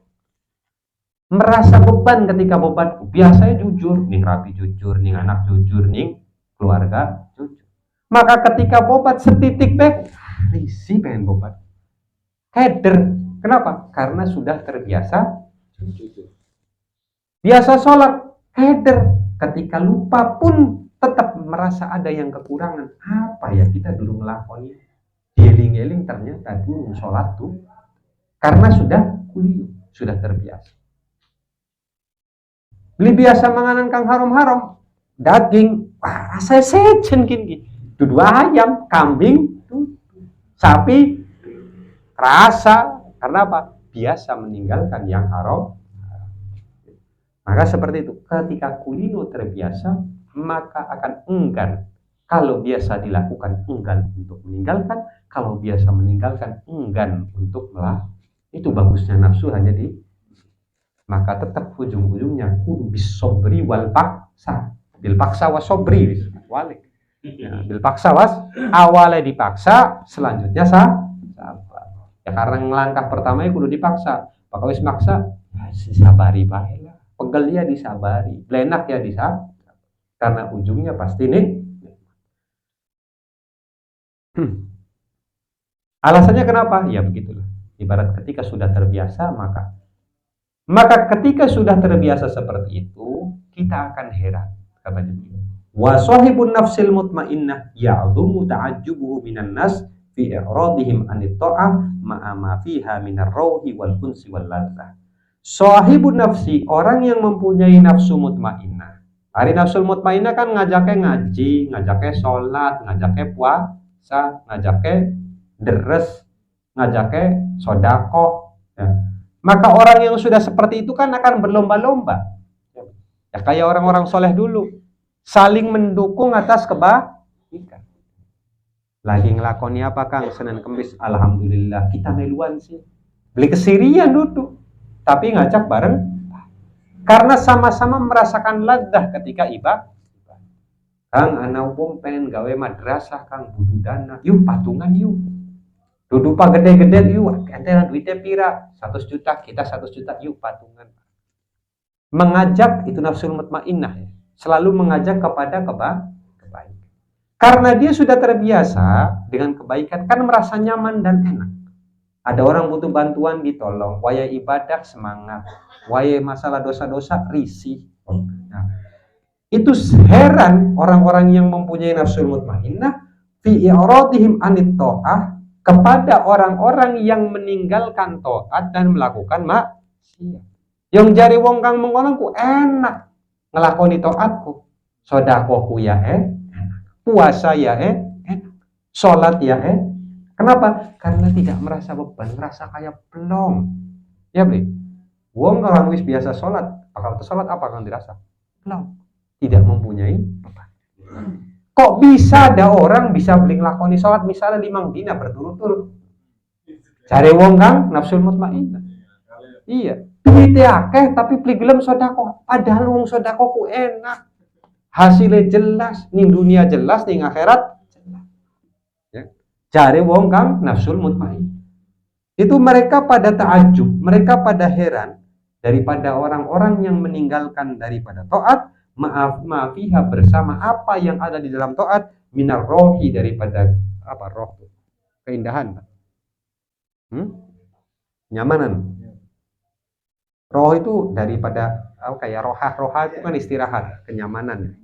Merasa beban ketika bobat. Biasanya jujur, ning rapi jujur, ning anak jujur, ning keluarga jujur. Maka ketika bobat setitik bek, risih pengen bobat. Keder. Kenapa? Karena sudah terbiasa jujur. Biasa sholat, keder. Ketika lupa pun tetap merasa ada yang kekurangan. Apa ya kita dulu ngelakoni? Dieling-eling ternyata dulu sholat tuh. Karena sudah kuliah, sudah terbiasa. Beli biasa manganan kang haram-haram, daging, rasanya sejen gini. Dudu ayam, kambing, sapi, rasa. Karena apa? Biasa meninggalkan yang haram. Maka seperti itu, ketika kulino terbiasa, maka akan enggan. Kalau biasa dilakukan, enggan untuk meninggalkan. Kalau biasa meninggalkan, enggan untuk melakukan. Itu bagusnya nafsu hanya di. Maka tetap ujung-ujungnya kudu bisobri wal paksa. Bil paksa was sobri. Walik. Ya, bil paksa was awalnya dipaksa, selanjutnya sabar. Ya karena ngelangkah pertama kudu dipaksa. Maka wis maksa, sabari baiklah. Pegel ya disabari, blenak ya disabari. Karena ujungnya pasti nih. Alasannya kenapa? Ya begitulah. Ibarat ketika sudah terbiasa, maka ketika sudah terbiasa seperti itu, kita akan heran. Katanya begini. Wa sahibun nafsil mutmainnah ya'dhumu ta'ajjubuhu minan nas fi i'radihim anit ta'ah ma'a ma fiha minar rauhi wal unsi wal ladzah. Sahibun nafsi, orang yang mempunyai nafsu mutmainnah. Hari nafsu mutmainnah kan ngajaknya ngaji, ngajaknya sholat, ngajaknya puasa, ngajaknya deres, ngajaknya sodakoh. Ya. Maka orang yang sudah seperti itu kan akan berlomba-lomba. Ya kayak orang-orang soleh dulu, saling mendukung atas kebaikan. Lagi ngelakoni apa Kang? Senin Kemis, alhamdulillah kita meluan sih. Beli kesirian duduk, tapi ngajak bareng. Karena sama-sama merasakan ladzah ketika ibadah. Kang, anak wong pengen gawe madrasah, Kang butuh dana. Yuk patungan yuk. Duduk pak gede-gede yuk, enteran duitnya pira, 100 juta, kita 100 juta, yuk patungan. Mengajak itu nafsul mutmainnah ya. Selalu mengajak kepada kebaikan. Karena dia sudah terbiasa dengan kebaikan, kan merasa nyaman dan enak. Ada orang butuh bantuan ditolong, waya ibadah semangat, waya masalah dosa-dosa risih. Nah, itu heran orang-orang yang mempunyai nafsul mutmainnah fi i'radihim anit ta'ah, kepada orang-orang yang meninggalkan taat dan melakukan maksiat. Yang jari wong kang mengkono ku enak ngelakoni taatku. Sedekahku ya puasa ya salat ya Kenapa? Karena tidak merasa beban, merasa kayak belum. Ya, Bri. Wong kalau wis biasa salat, apakah salat apa kang dirasa? Belum. Tidak mempunyai beban. Kok bisa ada orang bisa beli nglakoni salat misalnya 5 dina berturut-turut? Cari wong kang nafsul mutmainnah. Iya, duitnya akeh tapi beli gelem sedekah. Padahal wong sedekah ku enak. Hasilnya jelas, ning dunia jelas, ning akhirat jelas. Ya. Cari wong kang nafsul mutmainnah. Itu mereka pada ta'ajub, mereka pada heran daripada orang-orang yang meninggalkan daripada taat, maafiha bersama apa yang ada di dalam taat, minar rohi daripada apa roh, keindahan, nyamanan. Roh itu daripada kayak roha itu kan istirahat, kenyamanan.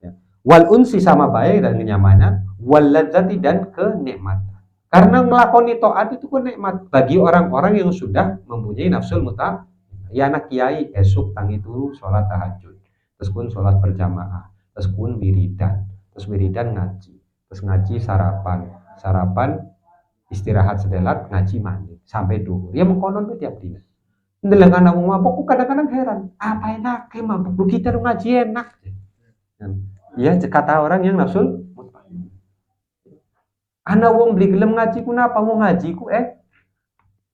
Ya. Wal unsi sama baik dan kenyamanan, wal ladzati dan kenikmatan. Karena melakoni taat itu pun nikmat bagi orang-orang yang sudah mempunyai nafsul muta. Ya anak kiai esok tangi turu sholat tahajud, terus pun sholat berjamaah, terus pun wiridan ngaji, terus ngaji sarapan istirahat sedelat, ngaji mandi sampai duhur. Ya mengkonon itu tiap dina. Ndeleng anak mabuk kadang-kadang heran, apa enak kayak mabuk lu kita lu ngaji enak. Ya kata orang yang nafsul mutmainnah. Ana wong beli gelem ngaji ku napa wong ngaji ku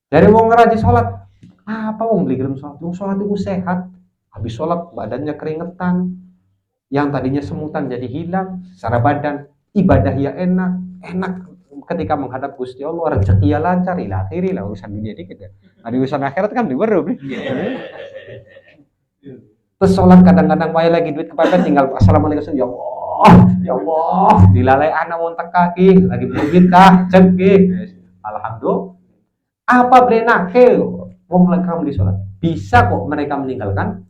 dari wong rajin salat. Apa wong beli gelem salat? Wong salat itu sehat. Habis salat badannya keringetan. Yang tadinya semutan jadi hilang secara badan. Ibadah ya enak ketika menghadap Gusti Allah, rezeki ya lancar, ila akhiri lah urusan dunia dikit ya. Ada urusan akhirat kan baru, Bro. Terus sholat kadang-kadang wae lagi duit kepepet tinggal assalamualaikum ya Allah dilalai anak wong teka ki lagi duit kah cek ki alhamdulillah apa brenake wong lekam di sholat bisa kok mereka meninggalkan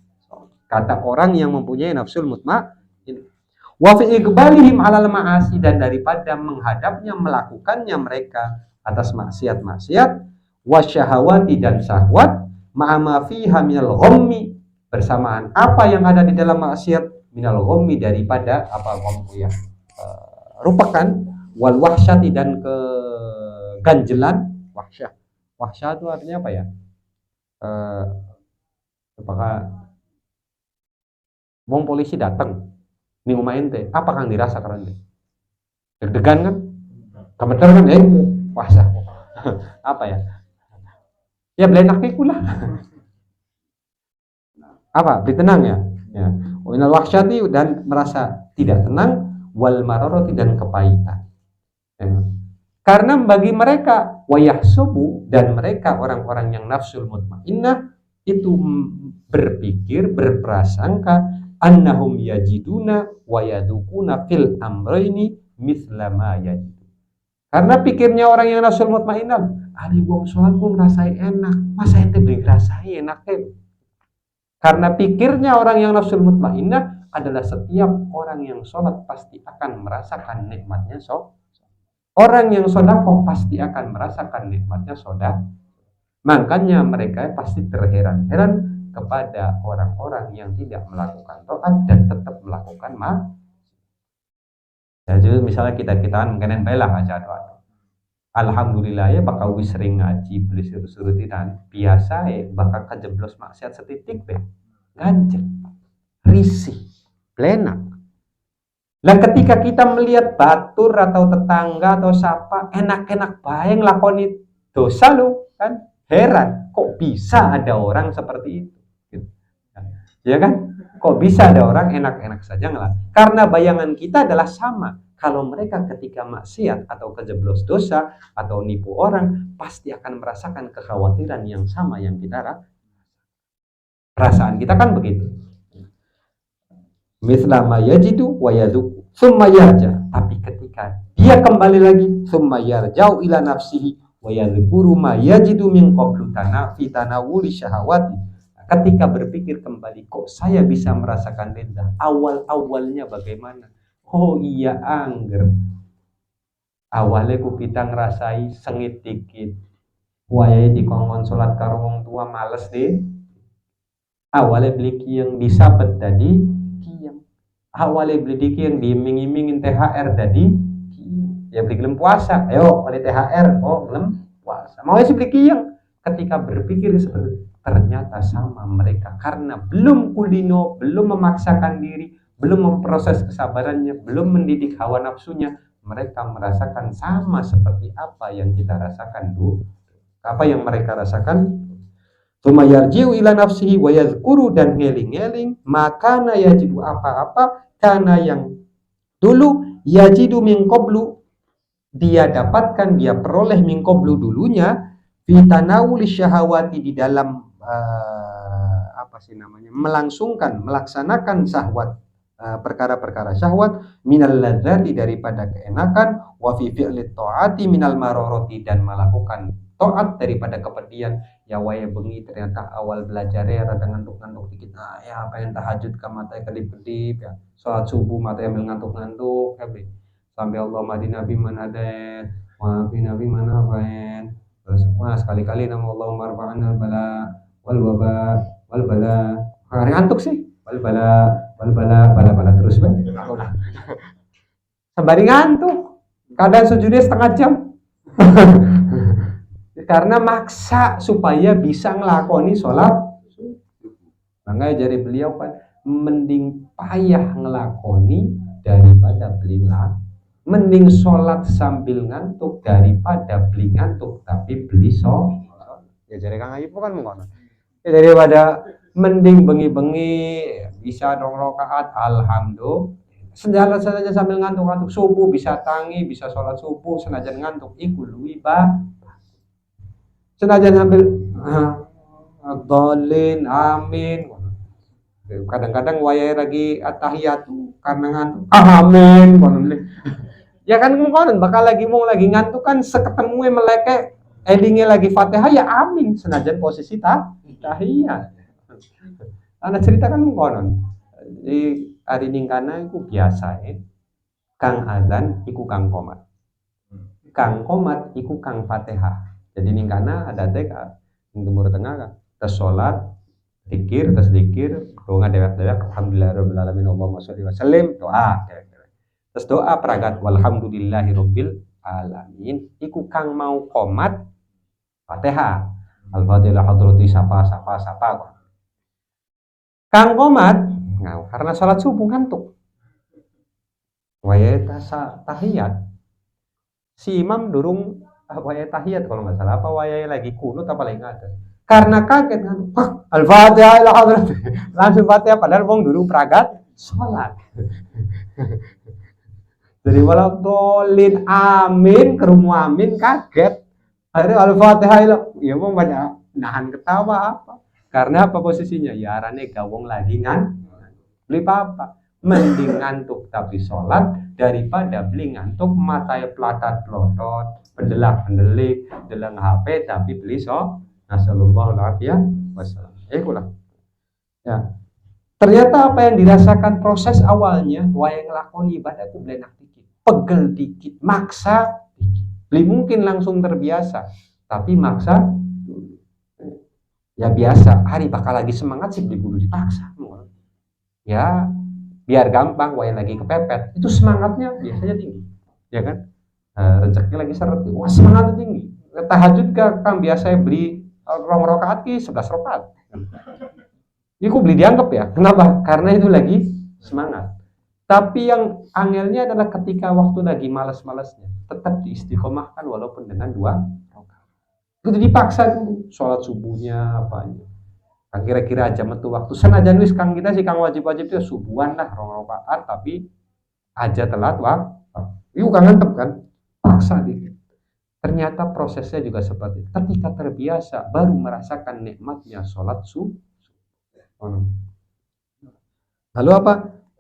kata orang yang mempunyai nafsul mutmainnah. Wa fi iqbalihim 'alal ma'asi dan daripada menghadapnya melakukannya mereka atas maksiat-maksiat wa syahawati dan syahwat ma'a ma fiha minal ghammi bersamaan apa yang ada di dalam maksiat minal ghammi daripada apa ghammu ya rupakan wal wahsyati dan keganjelan wahsyah itu artinya apa ya apakah wong polisi datang nih rumah ente, apa kang dirasa karena deg-degan kan? Kemeter kan? Wahsyah. Apa ya? Ya belenak lah. Apa? Beri tenang ya. Ya. Winal wahsyati dan merasa tidak tenang, wal mararati dan kepahitan. Ya. Karena bagi mereka wayahsubu dan mereka orang-orang yang nafsul mutmainnah itu berpikir berprasangka annahum yajiduna wa yadukuna fil amrayni mithla ma yajidu. Karena pikirnya orang yang nafsul mutmainnah, ali wong salat ku ngrasai enak, masa ente beli ngrasai enak Karena pikirnya orang yang nafsul mutmainnah adalah setiap orang yang salat pasti akan merasakan nikmatnya orang yang sedekah pasti akan merasakan nikmatnya sedekah. Makanya mereka pasti terheran-heran kepada orang-orang yang tidak melakukan taat dan tetap melakukan jadi misalnya kita kan mungkin belah aja doa. Alhamdulillah ya bakal wis sering ngaji beli suruh dan biasa ya bakal kejeblos maksiat setitik ganjel risih blenak. Lah ketika kita melihat batur atau tetangga atau siapa enak-enak bae nglakoni dosa lu kan heran kok bisa ada orang seperti itu. Ya kan? Kok bisa ada orang enak-enak saja ngelak? Karena bayangan kita adalah sama. Kalau mereka ketika maksiat atau kejeblos dosa atau nipu orang, pasti akan merasakan kekhawatiran yang sama yang kita perasaan kita kan begitu. Mithla ma yajidu wa yadhuku summa yarja. Tapi ketika dia kembali lagi summa yarja'u ila nafsihi wa yadhkuru ma yajidu min qablu tanawuli syahawati. Ketika berpikir kembali, kok saya bisa merasakan rendah? Awal-awalnya bagaimana? Oh iya, angger. Awalnya ku kita ngerasai sengit dikit. Wayai dikongkon sholat karo wong tua males deh. Awalnya beli kiyang disabet tadi kiyang. Awalnya beli kiyang diiming-imingin THR tadi kiyang. Ya beli gelem puasa. Ayo beli THR. Oh gelem puasa. Mau sih beli kiyang. Ketika berpikir seperti ternyata sama mereka karena belum kulino, belum memaksakan diri, belum memproses kesabarannya, belum mendidik hawa nafsunya, mereka merasakan sama seperti apa yang kita rasakan dulu. Apa yang mereka rasakan? Tsumma yarji'u ila nafsihi wa yadhkuru dan ngeling-ngeling makana yajidu apa-apa karena yang dulu yajidu min qablu dia dapatkan, dia peroleh min qablu dulunya fi tanawuli syahawati di dalam melaksanakan syahwat, perkara-perkara syahwat minal ladzati daripada keenakan wa fi fi'lit ta'ati minal mararati dan melakukan taat daripada kepedihan. Ya waya bengi ternyata awal belajar ya rada ngantuk-ngantuk dikit. Ya pengen tahajud ka mata kedip-kedip ya. Salat subuh mata ambil ngantuk-ngantuk ya. Sampai Allah madi nabi manadet, maafi nabi manafain. Terus sekali-kali nama Allah marfa'an al-bala wal waba wal bala. Ngantuk sih. Wal bala terus be. Sembari ngantuk. Kadang sujudnya setengah jam. Karena maksa supaya bisa ngelakoni sholat. Makanya jadi beliau kan mending payah ngelakoni daripada beli ngantuk. Mending sholat sambil ngantuk daripada beli ngantuk tapi beli sholat. Ya jadi Kang Ayub kan mengono. Ya daripada mending bengi-bengi bisa 2 rakaat alhamdulillah. Senjala saja sambil ngantuk-ngantuk subuh bisa tangi, bisa sholat subuh senajan ngantuk iku luwih senajan sambil dolin amin. Kadang-kadang wayai lagi at-tahiyat karena ngantuk amin. Ya kan kemarin bakal lagi mau lagi ngantuk kan seketemu meleke endingnya lagi Fatihah ya amin senajan posisi tahiyat. Ana cerita kan konon di hari ningkana iku biasa kang azan iku kang komat. Kang komat iku kang Fatihah. Jadi ningkana ada teka yang timur tengah kan terus sholat dikir doa dewek alhamdulillahirabbil alamin Allahumma sholli wa sallim doa terus doa peragat walhamdulillahirabbil alamin iku kang mau qomat Fatihah al-fatihah hadrati sapa kang qomat karena sholat subuh ngantuk wayai tahiyat si imam durung wayai tahiyat kalau nggak salah apa wayai lagi kunut apa lagi nggak ada karena kaget kan al-fatihah langsung fatihah padahal wong durung peragat sholat. Jadi walau dolin amin kerumu amin kaget akhirnya al-fatihah ya wong banyak nahan ketawa apa karena apa posisinya ya arane gawong lagi beli apa mending ngantuk tapi sholat daripada beli ngantuk matanya pelatat pelotot pendelak pendelik delang HP tapi beli nasallallahu alaihi wasallam. Ya. Ternyata apa yang dirasakan proses awalnya wayang ngelakoni ibadah itu belenak dikit, pegel dikit, maksa dikit. Beli mungkin langsung terbiasa, tapi maksa dulu. Ya biasa, hari bakal lagi semangat sih beli kudu dipaksa. Ya, biar gampang wayang lagi kepepet, itu semangatnya biasanya tinggi. Ya kan? Rezeki lagi seret, wah semangatnya tinggi. Tahajud kan biasa beli 2 rakaat ki 11 rakaat. Iku beli dianggap ya. Kenapa? Karena itu lagi semangat. Tapi yang angelnya adalah ketika waktu lagi malas-malasnya, tetap diistiqomahkan walaupun dengan 2 rakaat. Itu dipaksa dulu sholat subuhnya apanya. Kan kira-kira aja metu waktu senajan wis kang kita sih kang wajib-wajib itu subuhan lah 2 rakaat tapi aja telat iku kang ngantep kan. Paksa dikit. Ternyata prosesnya juga seperti itu. Ketika terbiasa baru merasakan nikmatnya sholat subuh. Lalu apa?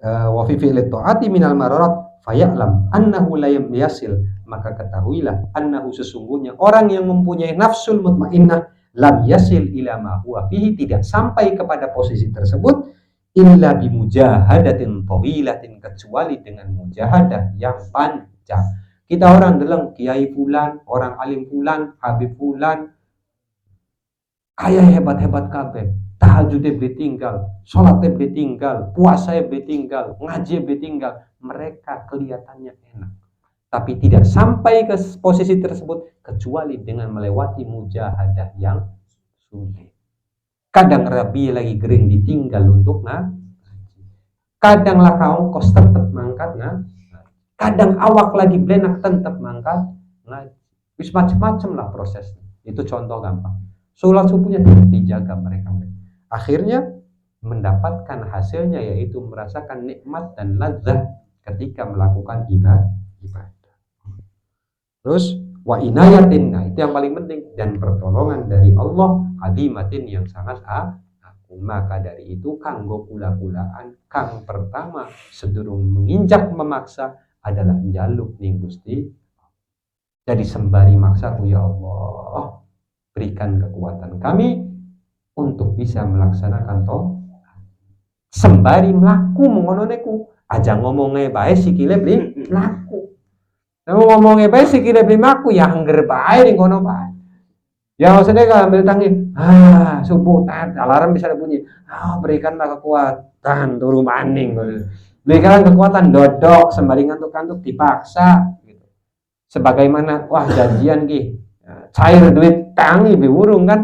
Wa fi fi'li ta'ati minal mararat faya'lam annahu la yasil maka ketahuilah annahu sesungguhnya orang yang mempunyai nafsul mutmainnah lam yasil ila ma huwa fihi tidak sampai kepada posisi tersebut illa bimujahadatin tawilatin kecuali dengan mujahadah yang panjang Kita orang dalam kiai fulan, orang alim fulan, habib fulan, kaya hebat-hebat kabeh. Tahajudnya beli tinggal, sholatnya beli tinggal, puasanya beli tinggal, ngaji beli tinggal. Mereka kelihatannya enak, tapi tidak sampai ke posisi tersebut kecuali dengan melewati mujahadah yang sulit. Kadang rabi lagi gering ditinggal untuk ngaji. Kadang lah kau kos tetap mangkat ngaji. Kadang awak lagi benak tetap mangkat ngaji. Wis macam-macam lah prosesnya. Itu contoh gampang. Sholat subuhnya tidak dijaga mereka. Akhirnya mendapatkan hasilnya yaitu merasakan nikmat dan lezat ketika melakukan ibadah. Terus wa inayatin, nah itu yang paling penting, dan pertolongan dari Allah azimatin yang sangat agung. Maka dari itu kanggo kula-kulaan kang pertama sedurung menginjak memaksa adalah njaluk ning Gusti. Jadi sembari maksaku, ya Allah berikan kekuatan kami untuk bisa melaksanakan toh. Sembari melaku mengononeku aja ngomongnya bae sikile beli mlaku. Nek ngomongnya bae sikile beli mlaku ya angger bae ning kono bae. Ya maksudnya kalau ambil tangi, subuh alarm bisa bunyi. Berikanlah kekuatan turu maning. Berikanlah kekuatan dodok sembari ngantuk-ngantuk dipaksa gitu. Sebagaimana janjian ki. Cair duit tangi biwurung kan.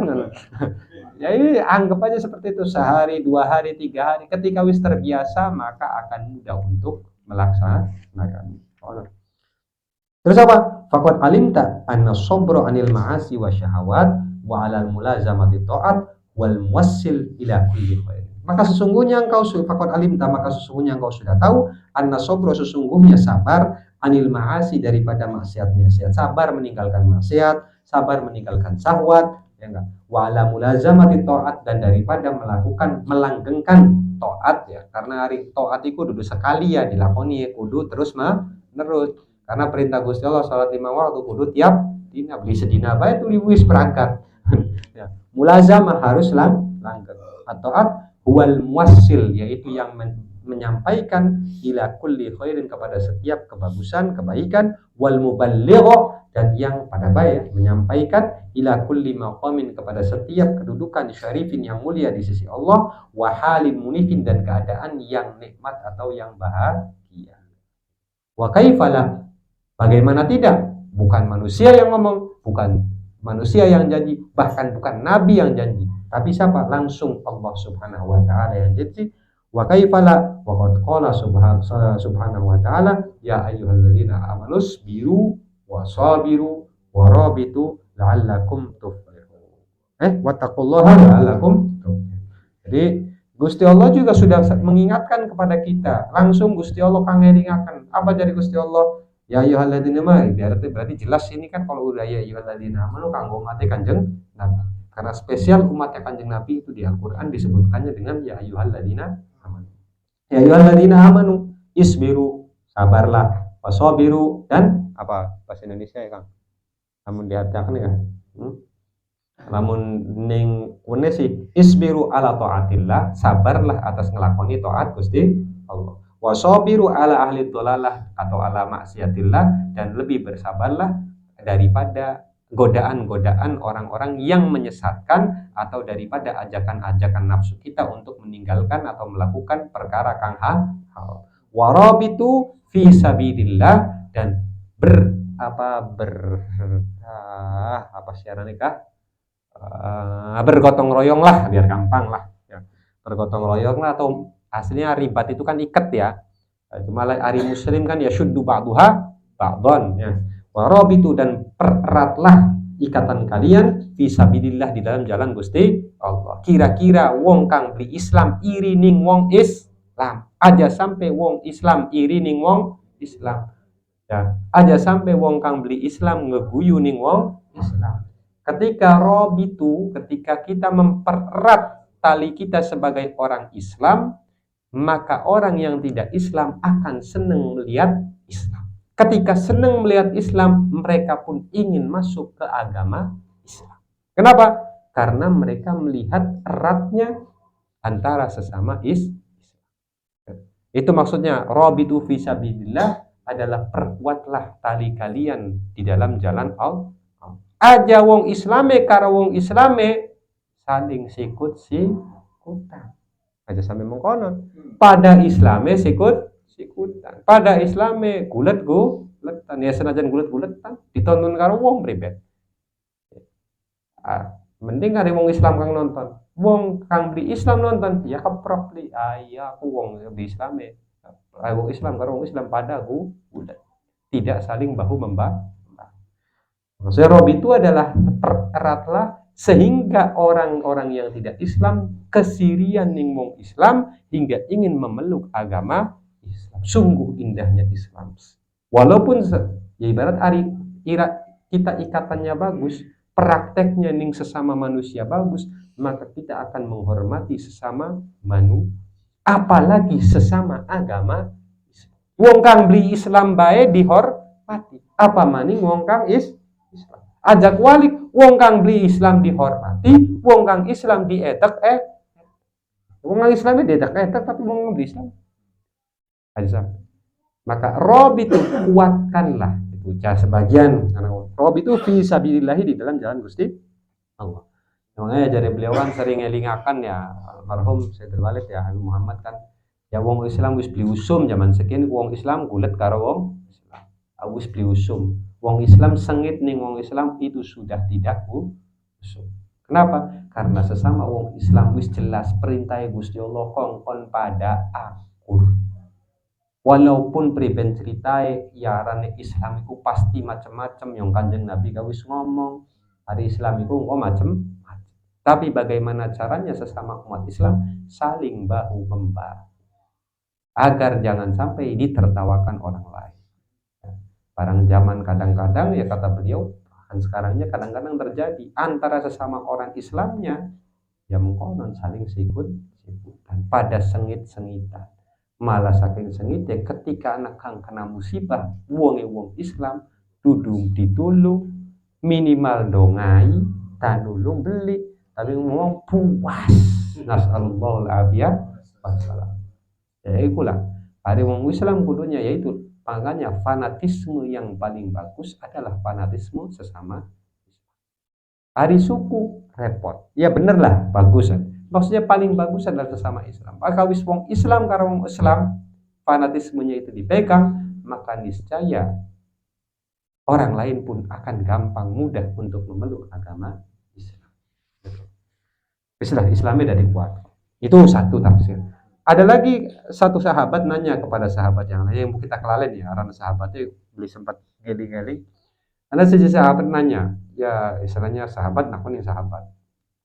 Jadi anggap aja seperti itu, sehari, 2 hari, 3 hari. Ketika wis terbiasa maka akan mudah untuk melaksanakan. Terus apa? Faqad alimta anna sabra anil ma'asi wa syahawat wa 'alal mulazamati ta'at wal muwassil ila kulli khair. Maka sesungguhnya engkau faqad alimta, maka sesungguhnya engkau sudah tahu anna sabra, sesungguhnya sabar anil ma'asi, daripada maksiat-maksiat. Sabar meninggalkan maksiat, sabar meninggalkan syahwat, ya enggak? Wa 'ala mulazamati ta'at, dan daripada melakukan melanggengkan taat ya. Karena hari taat itu kudu sekali ya dilakoni, kudu terus menerus. Karena perintah Gusti Allah salat 5 waktu kudu tiap dina, beli sedina bae tuli wis berangkat. Ya, mulazamah harus langgeng. At-ta'at huwal muwassil, yaitu yang menyampaikan ila kulli khairin, kepada setiap kebagusan, kebaikan, wal muballigh, dan yang pada baik menyampaikan ila kulli maqamin, kepada setiap kedudukan syarifin yang mulia di sisi Allah, wa halin munifin, dan keadaan yang nikmat atau yang bahagia. Wa kaifala, bagaimana tidak? Bukan manusia yang ngomong, bukan manusia yang janji, bahkan bukan nabi yang janji, tapi siapa? Langsung Allah Subhanahu wa taala yang janji. Wa kaifala wa qad qala subhanahu wa ta'ala ya ayyuhalladzina amanu sabiru wa sabiru wa rabitu la'allakum tuflihun. Wattaqullaha la'allakum tuflihun. Jadi Gusti Allah juga sudah mengingatkan kepada kita. Langsung Gusti Allah kangelingaken. Apa dari Gusti Allah? Ya ayyuhalladzina berarti jelas ini kan kalau udah ya ayyuhalladzina amanu kanggo umat Kanjeng Nabi. Karena spesial umatnya Kanjeng Nabi itu di Al-Qur'an disebutkannya dengan ya ayyuhalladzina amanu. Ya ayyuhalladzina amanu isbiru, sabarlah, wasabiru, dan apa bahasa Indonesia ya Kang? Namun diartikan ya. Namun ning kune sih isbiru ala taatillah, sabarlah atas ngelakoni taat Gusti Allah. Wasabiru ala ahli dhalalah atau ala maksiatillah, dan lebih bersabarlah daripada godaan-godaan orang-orang yang menyesatkan atau daripada ajakan-ajakan nafsu kita untuk meninggalkan atau melakukan perkara kang hal. Warabitu fi sabilillah, dan bergotong royong lah, biar gampang lah ya. Bergotong royong lah, atau aslinya ribat itu kan ikat ya. Cuma hari muslim kan ya syuddu ba'duha ba'don ya. Warabitu, dan pereratlah ikatan kalian fisabilillah, di dalam jalan Gusti Allah. Kira-kira wong kang beli Islam iri ning wong Islam, aja sampai wong Islam iri ning wong Islam ya. Aja sampai wong kang beli Islam ngeguyu ning wong Islam. Ketika rabitu, ketika kita mempererat tali kita sebagai orang Islam, maka orang yang tidak Islam akan senang melihat Islam. Ketika senang melihat Islam, mereka pun ingin masuk ke agama Islam. Kenapa? Karena mereka melihat eratnya antara sesama Islam. Itu maksudnya rabitu fi sabilillah, adalah perkuatlah tali kalian di dalam jalan Allah. Aja wong Islame karo wong Islame saling sikut-sikutan. Aja sampe mengkono. Pada Islame sikut-sikutan. Pada Islame gulet-guletan. Ya senajan gulet-guletan ditonton karo wong pribet. Mending ada wong Islam kang nonton. Wong kang beli Islam nonton, ya keprok li. Iya aku wong beli Islame. Wong Islam karo wong Islam pada gulet. Tidak saling bahu membahu. Maksudnya Rob itu adalah pereratlah sehingga orang-orang yang tidak Islam kesirian ning wong Islam hingga ingin memeluk agama Islam. Sungguh indahnya Islam. Walaupun ya ibarat kita ikatannya bagus, prakteknya ning sesama manusia bagus, maka kita akan menghormati sesama manusia, apalagi sesama agama. Wong kang beli Islam bae dihormati, apa maning wong kang Islam. Ajak walik, wong kang beli Islam dihormati, wong kang Islam dietek wong kang Islam dietek tapi wong kang beli Islam aja. Maka Rob itu kuatkanlah itu sebagian karena Rob itu fi sabilillah di dalam jalan Gusti Allah. Makanya dari beliau kan sering ngelingakan ya almarhum Sayyidul Walid ya Habib Muhammad kan ya wong Islam wis beli usum zaman sekian wong Islam gulet karo wong Islam. Wis beli usum. Wong Islam sengit ning wong Islam itu sudah tidak usum. Kenapa? Karena sesama wong Islam wis jelas perintah Gusti Allah kongkon pada akur. Walaupun priben ceritai yarane Islam itu pasti macam-macam yang Kanjeng Nabi wis ngomong hari Islam itu macam. Tapi bagaimana caranya sesama umat Islam saling bahu membahu agar jangan sampai ditertawakan orang lain. Barang zaman kadang-kadang ya kata beliau bahkan sekarangnya kadang-kadang terjadi antara sesama orang Islamnya ya mengkonon saling sikut-sikutan pada sengit-sengitan. Malah saking sengitnya ketika anak kang kena musibah wong Islam dudung ditulung minimal dongai tanulung beli tapi ngomong puas nasallallahu alaihi wasallam. Ya itulah hari wong Islam kudunya yaitu makanya fanatisme yang paling bagus adalah fanatisme sesama. Hari suku repot. Ya bener lah bagus. Maksudnya paling bagus adalah sesama Islam. Maka wis wong Islam karo wong Islam fanatismenya itu dipegang, maka niscaya orang lain pun akan gampang mudah untuk memeluk agama Islam. Istilah Islamnya dari kuat. Itu satu tafsir. Ada lagi satu sahabat nanya kepada sahabat yang lain yang kita kelalen ya, karena sahabatnya beli sempat geli-geli. Ada sejak sahabat nanya, ya istilahnya sahabat nakunin sahabat.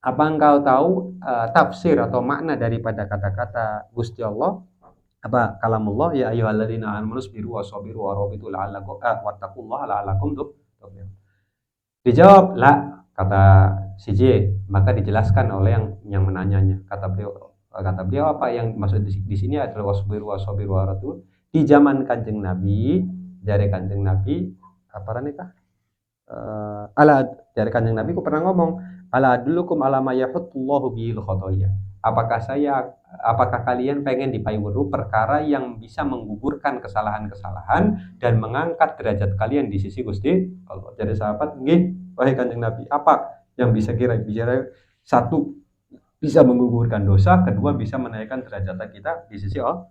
Apa engkau tahu tafsir atau makna daripada kata-kata Gusti Allah? Apa kalamullah ya ayyuhalladzina amanu sabiru wasabiru warabitu la'allakum wattaqullaha la'allakum tuflihun. Dijawab la kata si J, maka dijelaskan oleh yang menanyanya. Kata beliau apa yang maksud di sini adalah wasbiru wasabiru waratu di zaman Kanjeng Nabi dari Kanjeng Nabi apa nikah dari Kanjeng Nabi ku pernah ngomong ala adlukum ala ma yahutullahu bil khotoya. Apakah kalian pengen dipaiweru perkara yang bisa menggugurkan kesalahan-kesalahan dan mengangkat derajat kalian di sisi Gusti Allah. Jadi sahabat nggih wahai Kanjeng Nabi apa yang bisa kira-kira satu bisa menggugurkan dosa, kedua bisa menaikkan derajat kita di sisi Allah.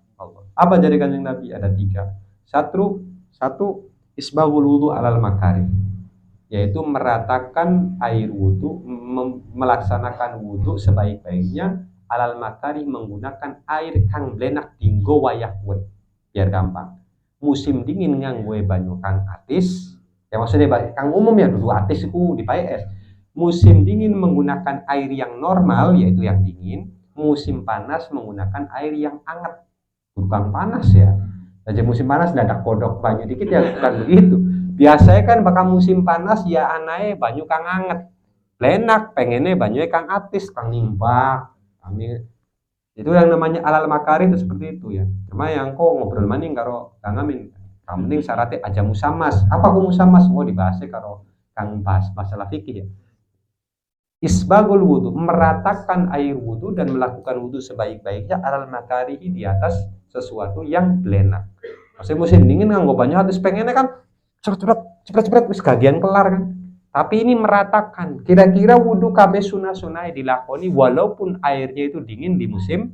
Apa dari Kanjeng Nabi? Ada 3. Satu isbaghul wudu alal makari, yaitu meratakan air wudu, melaksanakan wudu sebaik-baiknya alal makari menggunakan air kang blenak dinggo wayah kuat. Biar gampang. Musim dingin nganggo banyu kang atis, ya maksudnya kang umum ya dulu atis iku dipae es. Musim dingin menggunakan air yang normal yaitu yang dingin, musim panas menggunakan air yang hangat, bukan panas ya. Jadi musim panas dadak kodok banyu dikit ya bukan begitu. Biasanya kan bakal musim panas ya anae banyu kang hangat. Lenak pengennya banyu kang atis, kang nimbak. Itu yang namanya alal makari itu seperti itu ya. Cuma yang kok ngobrol maning karo Kang Amin. Kang penting syaratnya aja musamas. Apa ku musamas? Oh dibahasnya karo Kang bahas masalah fikih ya. Isbagul wudu, meratakan air wudu dan melakukan wudu sebaik-baiknya alal makarihi di atas sesuatu yang belenak. Pasti musim dingin nganggo banyu atus pengennya kan cepet wis gagian kelar kan. Tapi ini meratakan. Kira-kira wudu kabeh sunah-sunah dilakoni walaupun airnya itu dingin di musim,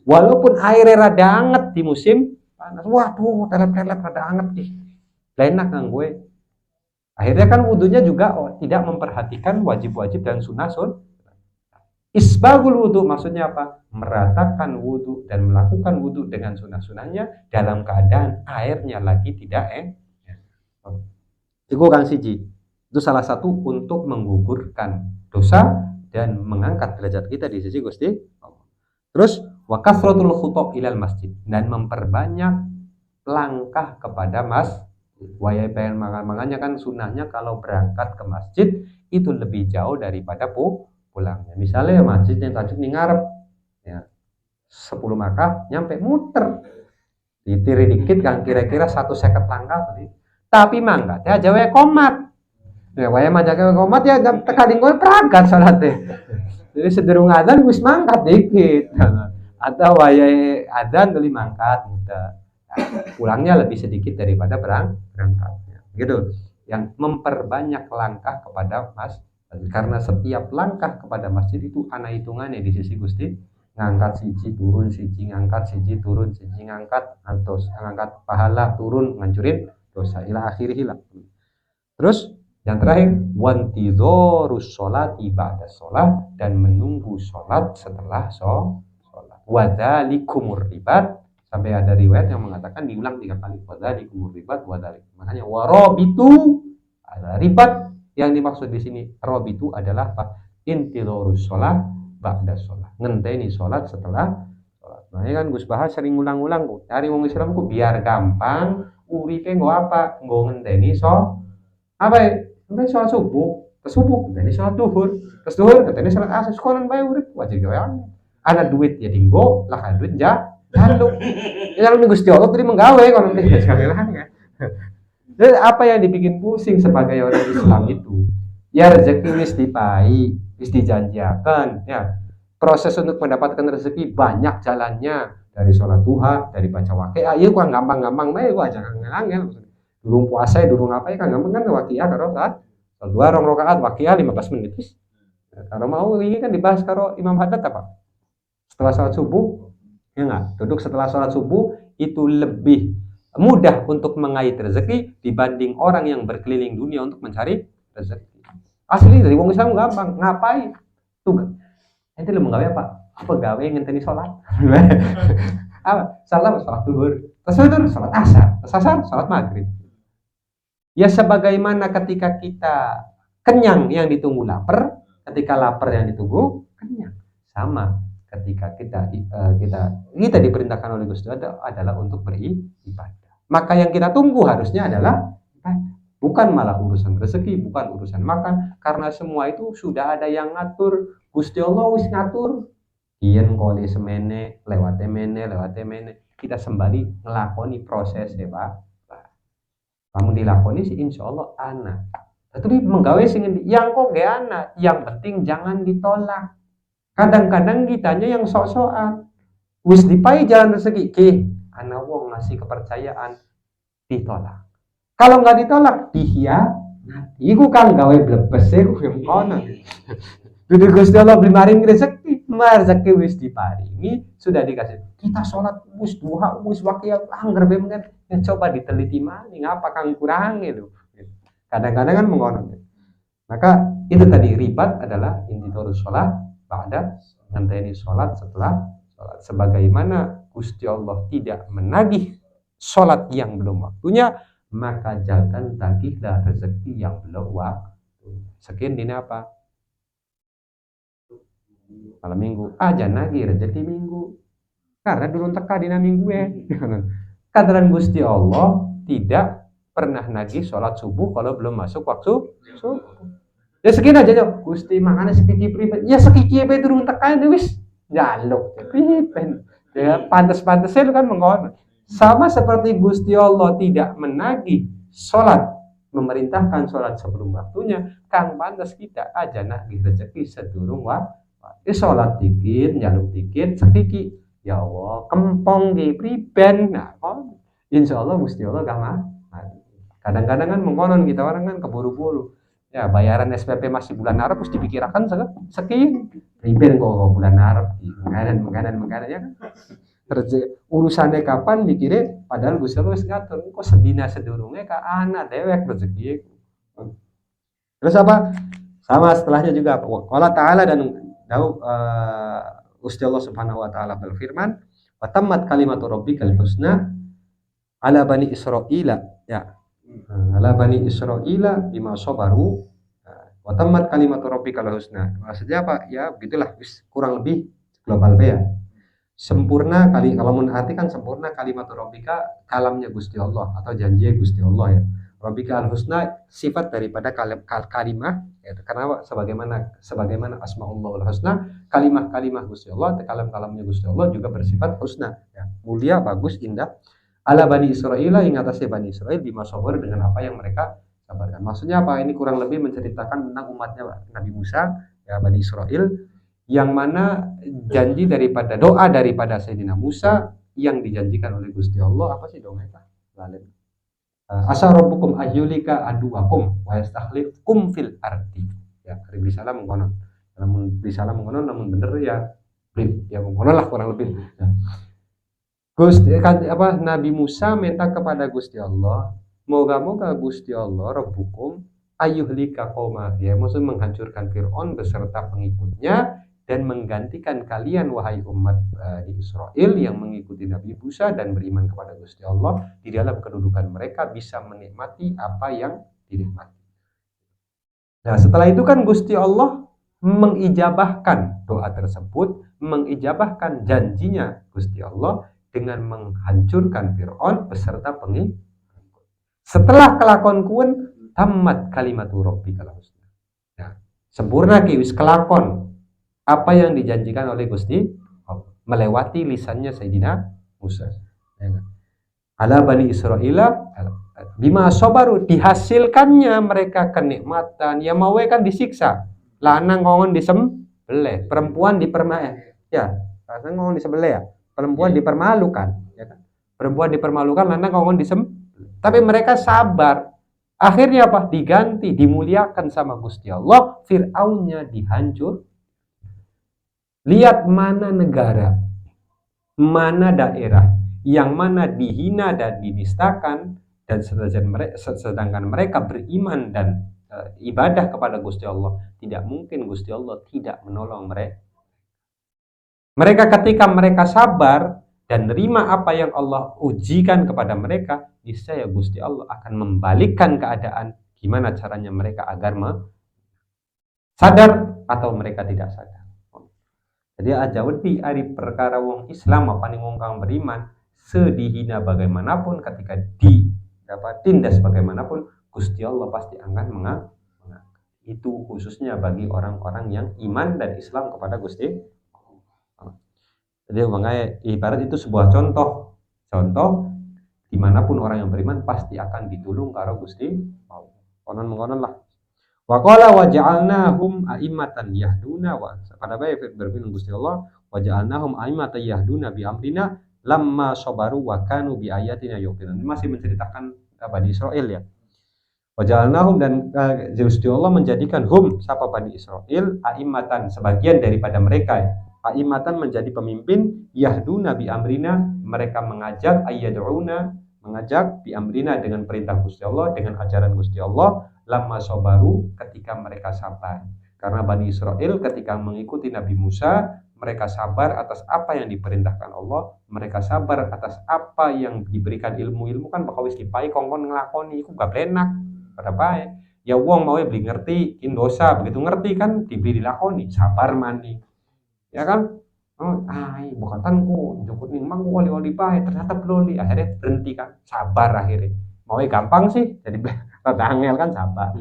walaupun airnya rada anget di musim panas. Waduh, telep-telep rada anget nih. Enak kan gue. Akhirnya kan wudunya juga tidak memperhatikan wajib-wajib dan sunah-sun. Isbagul wudu maksudnya apa? Meratakan wudu dan melakukan wudu dengan sunah-sunahnya dalam keadaan airnya lagi tidak Itu kang siji. Itu salah satu untuk menggugurkan dosa dan mengangkat derajat kita di sisi Gusti Allah. Terus wa kasratul khuta ilal masjid dan memperbanyak langkah kepada masjid. Waya pengen makanya kan sunahnya kalau berangkat ke masjid itu lebih jauh daripada pulangnya. Misalnya masjid yang tajuk ning ngarep ya 10 langkah nyampe muter. Ditiri dikit kan kira-kira 150 langkah tadi. Tapi mangkat ya jawa komat. Ya waya majake komat ya tekading kowe pragat salate. Jadi sedurung adzan wis mangkat dikit. Atau waya adzan tuli mangkat muter. Pulangnya lebih sedikit daripada berangkatnya. Gitu. Yang memperbanyak langkah kepada masjid. Karena setiap langkah kepada masjid itu ana hitungannya di sisi Gusti. Ngangkat siji turun siji ngangkat siji turun siji ngangkat antos ngangkat pahala turun ngancurin dosa ila akhirih lah. Terus yang terakhir wantidharus sholati ba'da sholat dan menunggu sholat setelah sholat. Wadzalikumur ribat sampai ada riwayat yang mengatakan diulang 3 kali wadzalikumur ribat wadzalik. Makanya warabitu ada ribat yang dimaksud di sini rabitu adalah apa? Intidharus sholat ba'da sholat. Ngenteni sholat setelah sholat. Makanya kan Gus Bahas sering ulang-ulang kok. Cari wong Islam ku biar gampang uripe nggo apa? Nggo ngenteni apa ya? Ngenteni sholat subuh, terus subuh ngenteni sholat duhur, terus duhur ngenteni sholat asar. Sekolah bae urip wajib gawe. Ada duit ya dinggo, lah kan duit jaluk. Yang Gusti Allah tadi menggawe kono sekali lagi ya. Jadi apa yang dibikin pusing sebagai orang Islam itu? Ya rezeki wis dipai, wis dijanjiakan ya. Proses untuk mendapatkan rezeki banyak jalannya, dari sholat duha, dari baca waqiah. Ieu kan gampang-gampang bae gua jangan ngangel. Durung puasa durung apa kan gampang kan waqiah karo salat. Dua rakaat waqiah 15 menit. Kalau mau ini kan dibahas karo Imam Haddad apa? Setelah sholat subuh, ya enggak? Duduk setelah sholat subuh itu lebih mudah untuk mengait rezeki dibanding orang yang berkeliling dunia untuk mencari rezeki. Asli dari wong Islam gampang, ngapain? Tuh, ente lu menggawe apa? Apa gawe ngenteni sholat? Apa? Sholat duhur, terus sholat asar, sholat maghrib. Ya sebagaimana ketika kita kenyang yang ditunggu lapar, ketika lapar yang ditunggu kenyang. Sama ketika kita diperintahkan oleh Gusti Allah adalah untuk beribadah. Maka yang kita tunggu harusnya adalah ibadah. Bukan malah urusan rezeki, bukan urusan makan, karena semua itu sudah ada yang ngatur. Gusti Allah wis ngatur. Yen koli semene, lewate mene. Kita sembari ngelakoni proses ya Pak. Kamu dilakoni sih insya Allah anak. Tapi menggawe sing yang kok gak anak, yang penting jangan ditolak. Kadang-kadang kitanya yang sok-sokan. Wis dipai jalan rezeki, anak wong ngasih kepercayaan ditolak. Kalau nggak ditolak, iku kan gawe blebes iku yang kono. Dudu Gusti Allah beli maring rezeki wis diparingi, sudah dikasih. Kita sholat wis duha, wis waqiah angger bae mungkin coba diteliti maning apa kang kurang itu. Kadang-kadang kan mengono. Maka itu tadi ribat adalah intidharus sholat ba'da ngenteni sholat setelah sholat. Sebagaimana Gusti Allah tidak menagih sholat yang belum waktunya, maka jangan tagihlah rezeki yang belum waktu. Sekian dina apa? Malam minggu. Aja nagih rezeki minggu. Karena dulu teka dina minggu ya. Kadaran Gusti Allah tidak pernah nagih sholat subuh kalau belum masuk waktu subuh. Ya sekian aja yo. Gusti makanya sekiki pribadi. Ya sekiki ae durung teka wis jaluk. Priben. Ya pantes-pantesnya kan mengono. Sama seperti Gusti Allah tidak menagih sholat, memerintahkan sholat sebelum waktunya, kang pantas kita aja nagih rezeki sedurung waktu. Sholat dikit, jaluk dikit, sekiki. Ya Allah, kempong di priben. Nah, insya Allah Gusti Allah gak mati. Kadang-kadang kan mengkonon kita orang kan keburu-buru. Ya bayaran SPP masih bulan Arab harus dipikirkan sekian. Riben kok bulan Arab, mengkanan ya kan. Urusannya kapan mikirnya, padahal Gusti Allah wis ngatur. Kok sedina sedurunge ka anak dewek rezeki. Terus apa? Sama setelahnya juga Allah Ta'ala dan Gusti Allah Subhanahu wa taala berfirman, "Wa tammat kalimatu rabbikal husna ala bani Israila." Ya. Ala bani Israila bima sabaru. Wa tammat kalimatu rabbikal husna. Maksudnya apa? Ya begitulah, kurang lebih global ya. Sempurna kali, kalau menartikan sempurna kalimat rabbika, kalamnya Gusti Allah atau janji Gusti Allah ya. Rabbika al-husna sifat daripada kalimah ya, karena sebagaimana asmaul husna, kalimah Gusti Allah, kalam-kalamnya Gusti Allah juga bersifat husna ya. Mulia, bagus, indah. Ala bani Israil, ing atasnya bani Israil bima sabar, dengan apa yang mereka sabarkan. Maksudnya apa? Ini kurang lebih menceritakan tentang umatnya Nabi Musa ya, bani Israil, yang mana janji daripada doa daripada Sayyidina Musa yang dijanjikan oleh Gusti Allah apa sih doanya? Lalim. Asa rabbukum ayyulika aduwakum wa yastakhlifkum fil ardi. Ya, risalah mengkonon. Namun risalah mengkonon namun bener ya mengkonon lah kurang lebih. Ya. Gusti apa Nabi Musa minta kepada Gusti Allah, moga-moga Gusti Allah rabbukum ayyuhlika qauma, ya maksud menghancurkan Firaun beserta pengikutnya dan menggantikan kalian wahai umat di Israel yang mengikuti Nabi Musa dan beriman kepada Gusti Allah, di dalam kedudukan mereka bisa menikmati apa yang dinikmati. Nah setelah itu kan Gusti Allah mengijabahkan doa tersebut, mengijabahkan janjinya Gusti Allah dengan menghancurkan Fir'aun beserta pengikut. Setelah kelakon kuwen tamat kalimatu rabbikal husna. Nah, sempurna ki wis kelakon apa yang dijanjikan oleh Gusti Allah melewati lisannya Sayyidina Musa. Ala bani Israila bima sabaru, dihasilkannya mereka kenikmatan. Ya mau kan disiksa, lanang ngongon disembelih, perempuan dipermalukan. Ya, lanang ngongon disembelih ya. Perempuan dipermalukan, ya kan? Perempuan dipermalukan, lanang ngongon disembelih. Tapi mereka sabar. Akhirnya apa? Diganti, dimuliakan sama Gusti Allah. Fir'aunnya dihancur. Lihat mana negara, mana daerah yang mana dihina dan dinistakan, dan sedangkan mereka beriman dan ibadah kepada Gusti Allah, tidak mungkin Gusti Allah tidak menolong mereka. Mereka ketika mereka sabar dan nerima apa yang Allah ujikan kepada mereka, niscaya Gusti Allah akan membalikkan keadaan. Gimana caranya mereka agar sadar atau mereka tidak sadar. Jadi aja wedi ari perkara wong Islam apa ning wong kang beriman sedihina bagaimanapun, ketika tindas bagaimanapun, Gusti Allah pasti akan mengangkat. Itu khususnya bagi orang-orang yang iman dan Islam kepada Gusti Allah. Jadi makanya ibarat itu sebuah contoh dimanapun orang yang beriman pasti akan ditulung karo Gusti Allah. Konon lah. Wa qala wa ja'alnahum a'immatan yahduna wa, pada baik berfirman Gusti Allah, wa ja'alnahum a'immatan yahduna bi amrina lamma sabaru wa kanu bi ayatina yuqinun. Ini masih menceritakan Bani Israel ya. Wa ja'alnahum, dan Gusti Allah menjadikan siapa Bani Israel, a'immatan, sebagian daripada mereka ya. A'immatan menjadi pemimpin, yahduna bi amrina, mereka mengajak bi amrina dengan perintah Gusti Allah, dengan ajaran Gusti Allah, lama sabaru, ketika mereka sabar. Karena Bani Israel ketika mengikuti Nabi Musa, mereka sabar atas apa yang diperintahkan Allah, mereka sabar atas apa yang diberikan ilmu kan bakal wis dipai kongkon ngelakoni iku gak enak pada bae. Ya wong mau beli ngerti dosa, begitu ngerti kan dibeli dilakoni, sabar mani. Ya kan? Bukatanku jukut ning mang wali-wali bae, ternyata belum akhirnya berhenti kan, sabar akhirnya. Mau gampang sih, jadi rada angel kan sabar.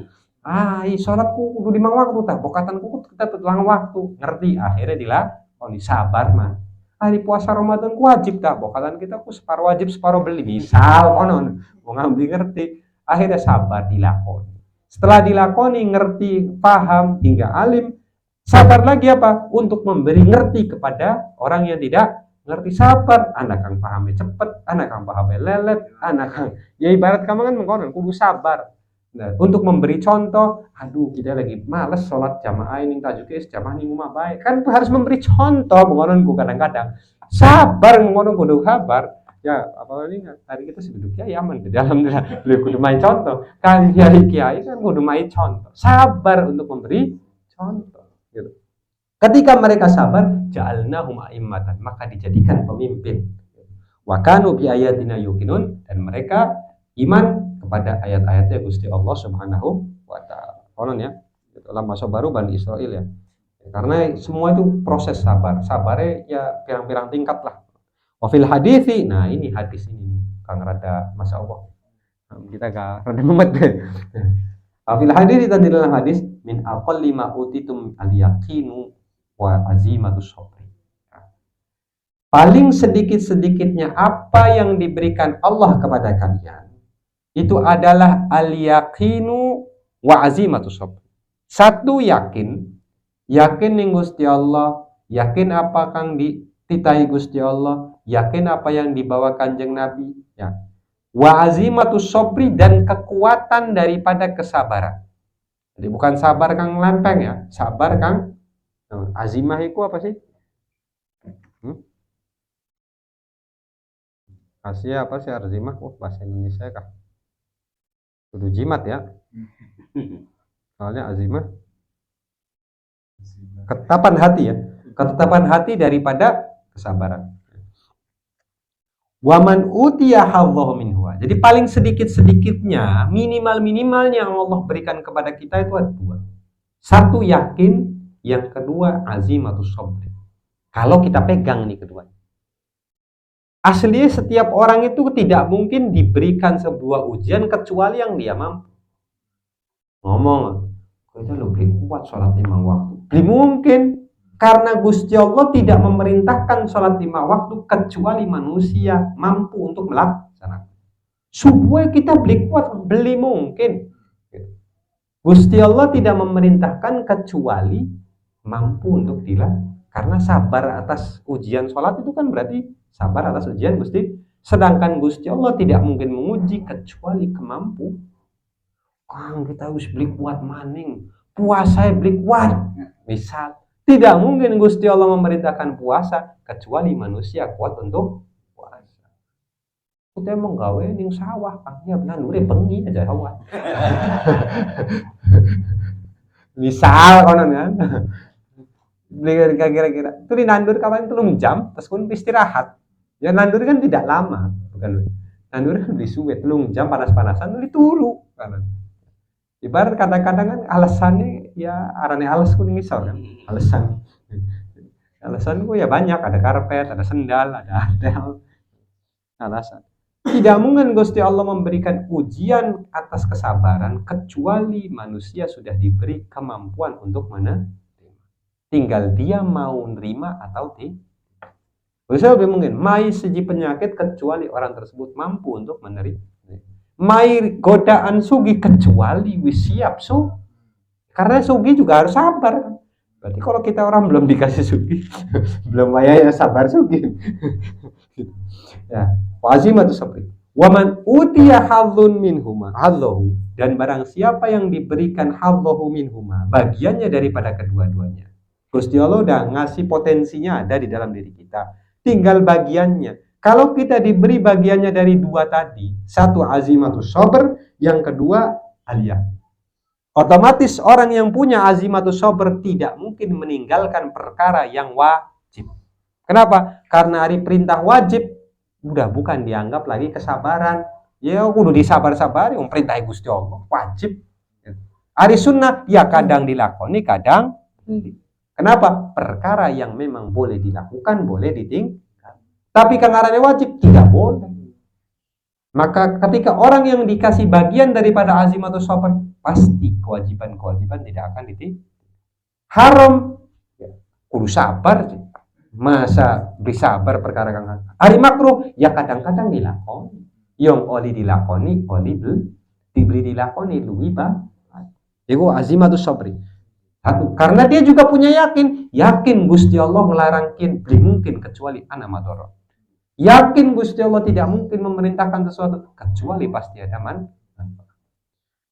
Sholatku kudu 5 waktu tah, bokatanku kita telang waktu, ngerti akhirnya dilakoni, sabar man. Hari puasa Ramadan ku wajib tah, bokatan kita ku separuh wajib separuh beli, misal konon mau ngambil ngerti, akhirnya sabar dilakoni. Setelah dilakoni, ngerti, paham hingga alim, sabar lagi apa? Untuk memberi ngerti kepada orang yang tidak ngerti sabar, anak kang pahami cepet, anak kang pahami lelet, anak kang ya ibarat kamu kan mengkonon kudu sabar. Nah, untuk memberi contoh, aduh kita lagi males sholat jamaah ini tajuknya jamaah ini rumah baik, kan harus memberi contoh mengononku kadang-kadang sabar mengonon kudu sabar. Ya apalagi hari kita sebelum kiai aman di dalam beliau kudu main contoh kan kiai kan kudu main contoh sabar untuk memberi contoh gitu. Ketika mereka sabar ja'alnahum a'immatan maka dijadikan pemimpin wa kanu bi ayatina yuqinun dan mereka iman kepada ayat-ayatnya Gusti Allah Subhanahu wa taala. Konon ya, dalam masa baru Bani Israel ya. Karena semua itu proses sabar. Sabarnya ya pirang-pirang tingkat lah. Wa fil hadithi, nah ini hadis ini Kang rada Masya Allah. Kita gak rada memet deh. Wa fil hadithi dan di dalam hadis min aqalli ma utitum al yaqinu wa azimatus sabr. Paling sedikit-sedikitnya apa yang diberikan Allah kepada kalian itu adalah al-yaqinu wa azimatus sabr. Satu yakin ning Gusti Allah, yakin apa kang dititai Gusti Allah, yakin apa yang dibawa Kanjeng Nabi, ya. Wa azimatus sabri dan kekuatan daripada kesabaran. Jadi bukan sabar kang lempeng ya, sabar kang azimah itu apa sih? Asia apa sih azimah? Oh, bahasa Indonesia kah? Kudu jimat ya. Soalnya azimah ketetapan hati ya. Ketetapan hati daripada kesabaran. Waman utiya hadzahu minhu. Jadi paling sedikit-sedikitnya, minimal-minimalnya yang Allah berikan kepada kita itu ada dua. Satu yakin, yang kedua azimatus sabr. Kalau kita pegang nih keduanya. Aslinya setiap orang itu tidak mungkin diberikan sebuah ujian kecuali yang dia mampu. Ngomong, kita lebih kuat sholat 5 waktu. Belum mungkin, karena Gusti Allah tidak memerintahkan sholat 5 waktu kecuali manusia mampu untuk melaksanakan. Subuh kita beli kuat, beli mungkin. Gusti Allah tidak memerintahkan kecuali mampu untuk dilakukan. Karena sabar atas ujian sholat itu kan berarti sabar atas ujian Gusti. Sedangkan Gusti Allah tidak mungkin menguji kecuali kemampu. Kang kita harus beli kuat maning. Puasa beli kuat. Misal. Tidak mungkin Gusti Allah memerintahkan puasa kecuali manusia kuat untuk puasa. Kita emang gawe ning sawah, Kang. Ya benar nure bengi aja sawah. Misal konon kan. Kira-kira itu nandur kapan 3 jam terus pun istirahat ya nandur kan tidak lama bukan nandur kan beli suwe 3 jam panas-panasan beli tulu kan ibarat kadang-kadang kan alasannya ya arane alas kuning isor kan alasan gue ya banyak ada karpet ada sendal ada adel alasan tidak mungkin Gusti Allah memberikan ujian atas kesabaran kecuali manusia sudah diberi kemampuan untuk tinggal dia mau nerima atau tidak. Bisa lebih mungkin mai seji penyakit kecuali orang tersebut mampu untuk menerima. Mai godaan sugi kecuali wis siap su. Karena sugi juga harus sabar. Berarti kalau kita orang belum dikasih sugi, belum ya sabar sugi. Ya, wazimatu sabri. Waman utiya hadzun minhuma hadzahu dan barang siapa yang diberikan hadzahu minhuma bagiannya daripada kedua-duanya. Gusti Allah udah ngasih potensinya ada di dalam diri kita. Tinggal bagiannya. Kalau kita diberi bagiannya dari dua tadi, satu azimatus sabr, yang kedua aliyah. Otomatis orang yang punya azimatus sabr tidak mungkin meninggalkan perkara yang wajib. Kenapa? Karena hari perintah wajib udah bukan dianggap lagi kesabaran. Ya kudu disabar-sabar, yang perintah Gusti Allah wajib. Hari sunnah ya kadang dilakoni, kadang kenapa? Perkara yang memang boleh dilakukan, boleh ditinggalkan. Tapi karena wajib, tidak boleh. Maka ketika orang yang dikasih bagian daripada azimatus sabr, pasti kewajiban-kewajiban tidak akan ditinggalkan. Haram, ya, kudu sabar. Masa bersabar perkara kang hari makruh, ya kadang-kadang dilakoni. Yang oli dilakoni, oli diberi dilakoni, luwi ba. Itu azimatus sabri. Satu, karena dia juga punya yakin Gusti Allah melarangkin, belum mungkin kecuali ana madorot. Yakin Gusti Allah tidak mungkin memerintahkan sesuatu kecuali pasti ada manfaat.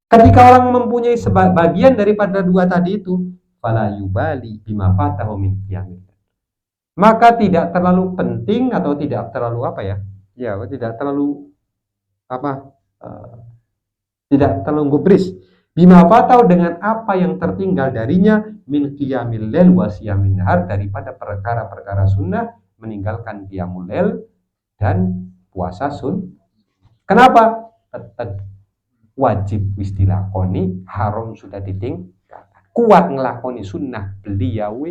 Ketika orang mempunyai sebagian daripada dua tadi itu, fala yubali bima fatahu min qiyamil, maka tidak terlalu penting atau tidak terlalu apa ya? Ya, tidak terlalu apa? Tidak terlalu gubris bima fatau dengan apa yang tertinggal darinya min qiyamil lail wa siyamin nahar, daripada perkara-perkara sunnah, meninggalkan qiyamul lail dan puasa Kenapa? Tetap wajib wis dilakoni, haram sudah ditinggalkan. Kuat ngelakoni sunnah beliau,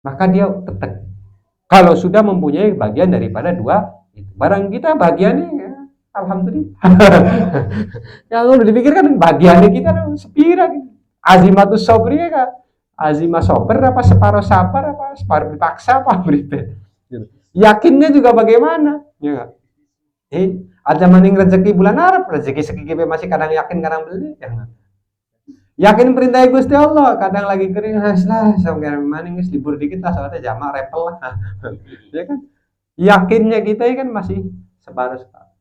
maka dia tetap. Kalau sudah mempunyai bagian daripada dua itu, barang kita bagiannya ya, alhamdulillah. Yang udah dipikirkan bagiannya kita sepira gitu. Azimatus sabri ya, azimah sabar apa separuh sabar apa separuh dipaksa apa berita. Yakinnya juga bagaimana? Ya. Ada maning rezeki bulan Arab, rezeki sekikipe masih kadang yakin kadang beli. Ya. Yakin perintah Gusti Allah, kadang lagi kering lah, sampai maning libur dikit lah, soalnya jamak repel lah. Ya kan? Yakinnya kita kan masih separuh-separuh.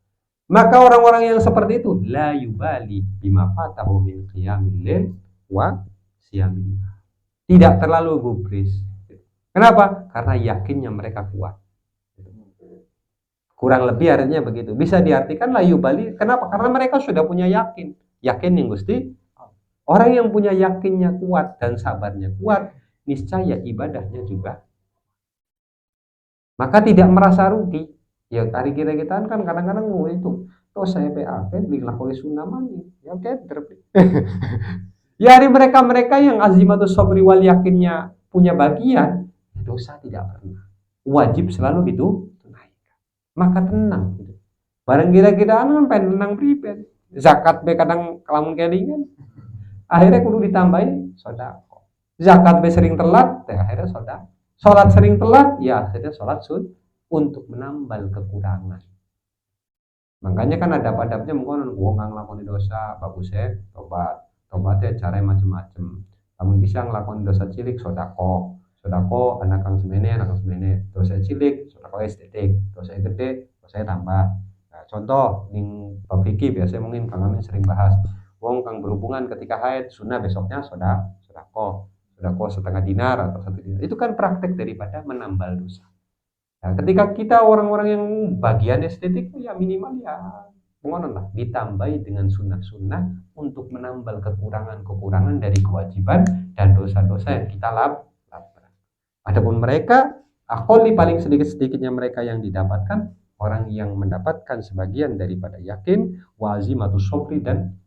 Maka orang-orang yang seperti itu la yubali bima fatahu min qiyamil lail wa siyamin. Tidak terlalu gubris. Kenapa? Karena yakinnya mereka kuat. Kurang lebih artinya begitu. Bisa diartikan la yubali. Kenapa? Karena mereka sudah punya yakin. Yakin yang Gusti. Orang yang punya yakinnya kuat dan sabarnya kuat, niscaya ibadahnya juga. Maka tidak merasa rugi. Ya hari kita kan kadang-kadang itu tuh saya PAP bilang oleh sunnah mani ya oke ya hari mereka yang azimatus sabri wal yakinnya punya bagian, dosa tidak pernah, wajib selalu itu tunaikan, maka tenang gitu. Barang kita kan pengen tenang pribadi, zakat be kadang kelamun kelingan akhirnya kudu ditambahin sedekah, zakat be sering telat ya akhirnya sedekah, sholat sering telat ya akhirnya sholat untuk menambal kekurangan. Makanya kan ada adabnya mungkin wong nglakoni dosa bagus ya tobatnya caranya macam-macam. Namun bisa nglakoni dosa cilik sodako anak kang semene dosa cilik sodako estetik, dosa gede dosa tambah. Nah, contoh ning bab fikih biasanya mungkin Kang Amin sering bahas wong kang berhubungan ketika haid sunnah besoknya sodako setengah dinar atau 1 dinar, itu kan praktek daripada menambal dosa. Nah, ketika kita orang-orang yang bagian estetik ya minimal ya mohon lah ditambahi dengan sunnah-sunnah untuk menambal kekurangan-kekurangan dari kewajiban dan dosa-dosa yang kita lakukan. Adapun mereka akoli paling sedikit-sedikitnya mereka yang didapatkan orang yang mendapatkan sebagian daripada yakin, wazimatus sabri dan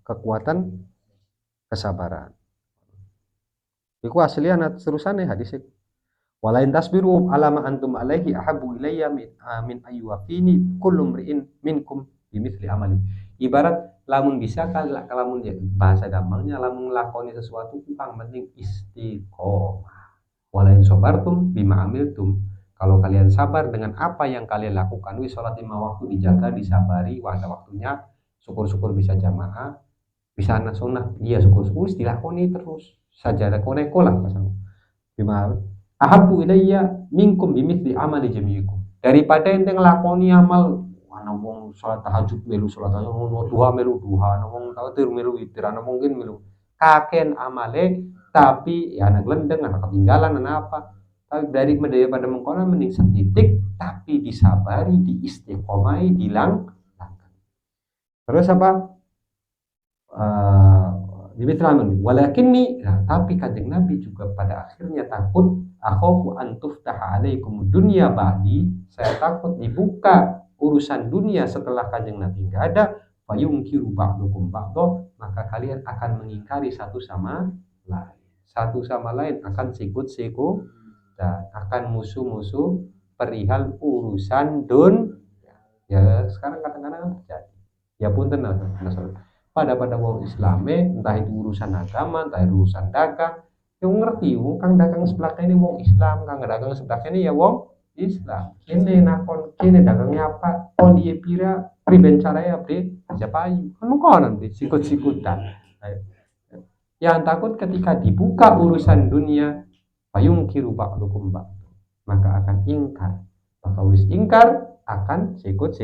kekuatan kesabaran. Iku asli anak terusannya hadis itu. Walain tasbiru alama antum alaihi ahabbu ilayya min ayyuafini kullu mri'in minkum bimithli amali. Ibarat lamun bisa lamun ya bahasa gampangnya lamun nglakoni sesuatu kang penting istiqomah. Walain sabartum bima amiltum. Kalau kalian sabar dengan apa yang kalian lakukan, salat 5 waktu dijaga, disabari, pada waktunya, syukur-syukur bisa jamaah, bisa anak sunnah, iya syukur-syukur dilakoni terus. Sajadah koneko lah pasang. Bima ahabbu ilayya minkum bimithli amali jami'ikum. Daripada ente nglakoni amal ana wong salat tahajud melu salat tahajud, duha melu duha, ana wong tawatir melu witir, ana mungkin melu kaken amale tapi ya ana glendeng, ana ketinggalan, ana apa. Tapi daripada mengkono mending setitik tapi disabari, diistiqomai, dilangkan. Terus apa? Dimitramun walakinni tapi kanjeng Nabi juga pada akhirnya takut akhafu an tuftaha alaikum dunya ba'di, saya takut dibuka urusan dunia setelah kanjeng Nabi enggak ada, fayungkiru ba'dukum ba'do, maka kalian akan mengingkari satu sama lain akan sikut-sikut dan akan musuh-musuh perihal urusan ya sekarang kadang-kadang terjadi ya punten pada wong Islame, entah itu urusan agama, entah itu urusan dagang, yang ngerti, kang dagang sebelah ini wong Islam, kang dagang sebelah ini ya wong Islam. Kene nakon kene dagangnya apa? Oh dia pira priben caranya abdi japayu. Kan konon di sikut-sikutan. Yang takut ketika dibuka urusan dunia, payung kiru ba'dukum ba'd, maka akan ingkar. Maka wis ingkar akan sikutan.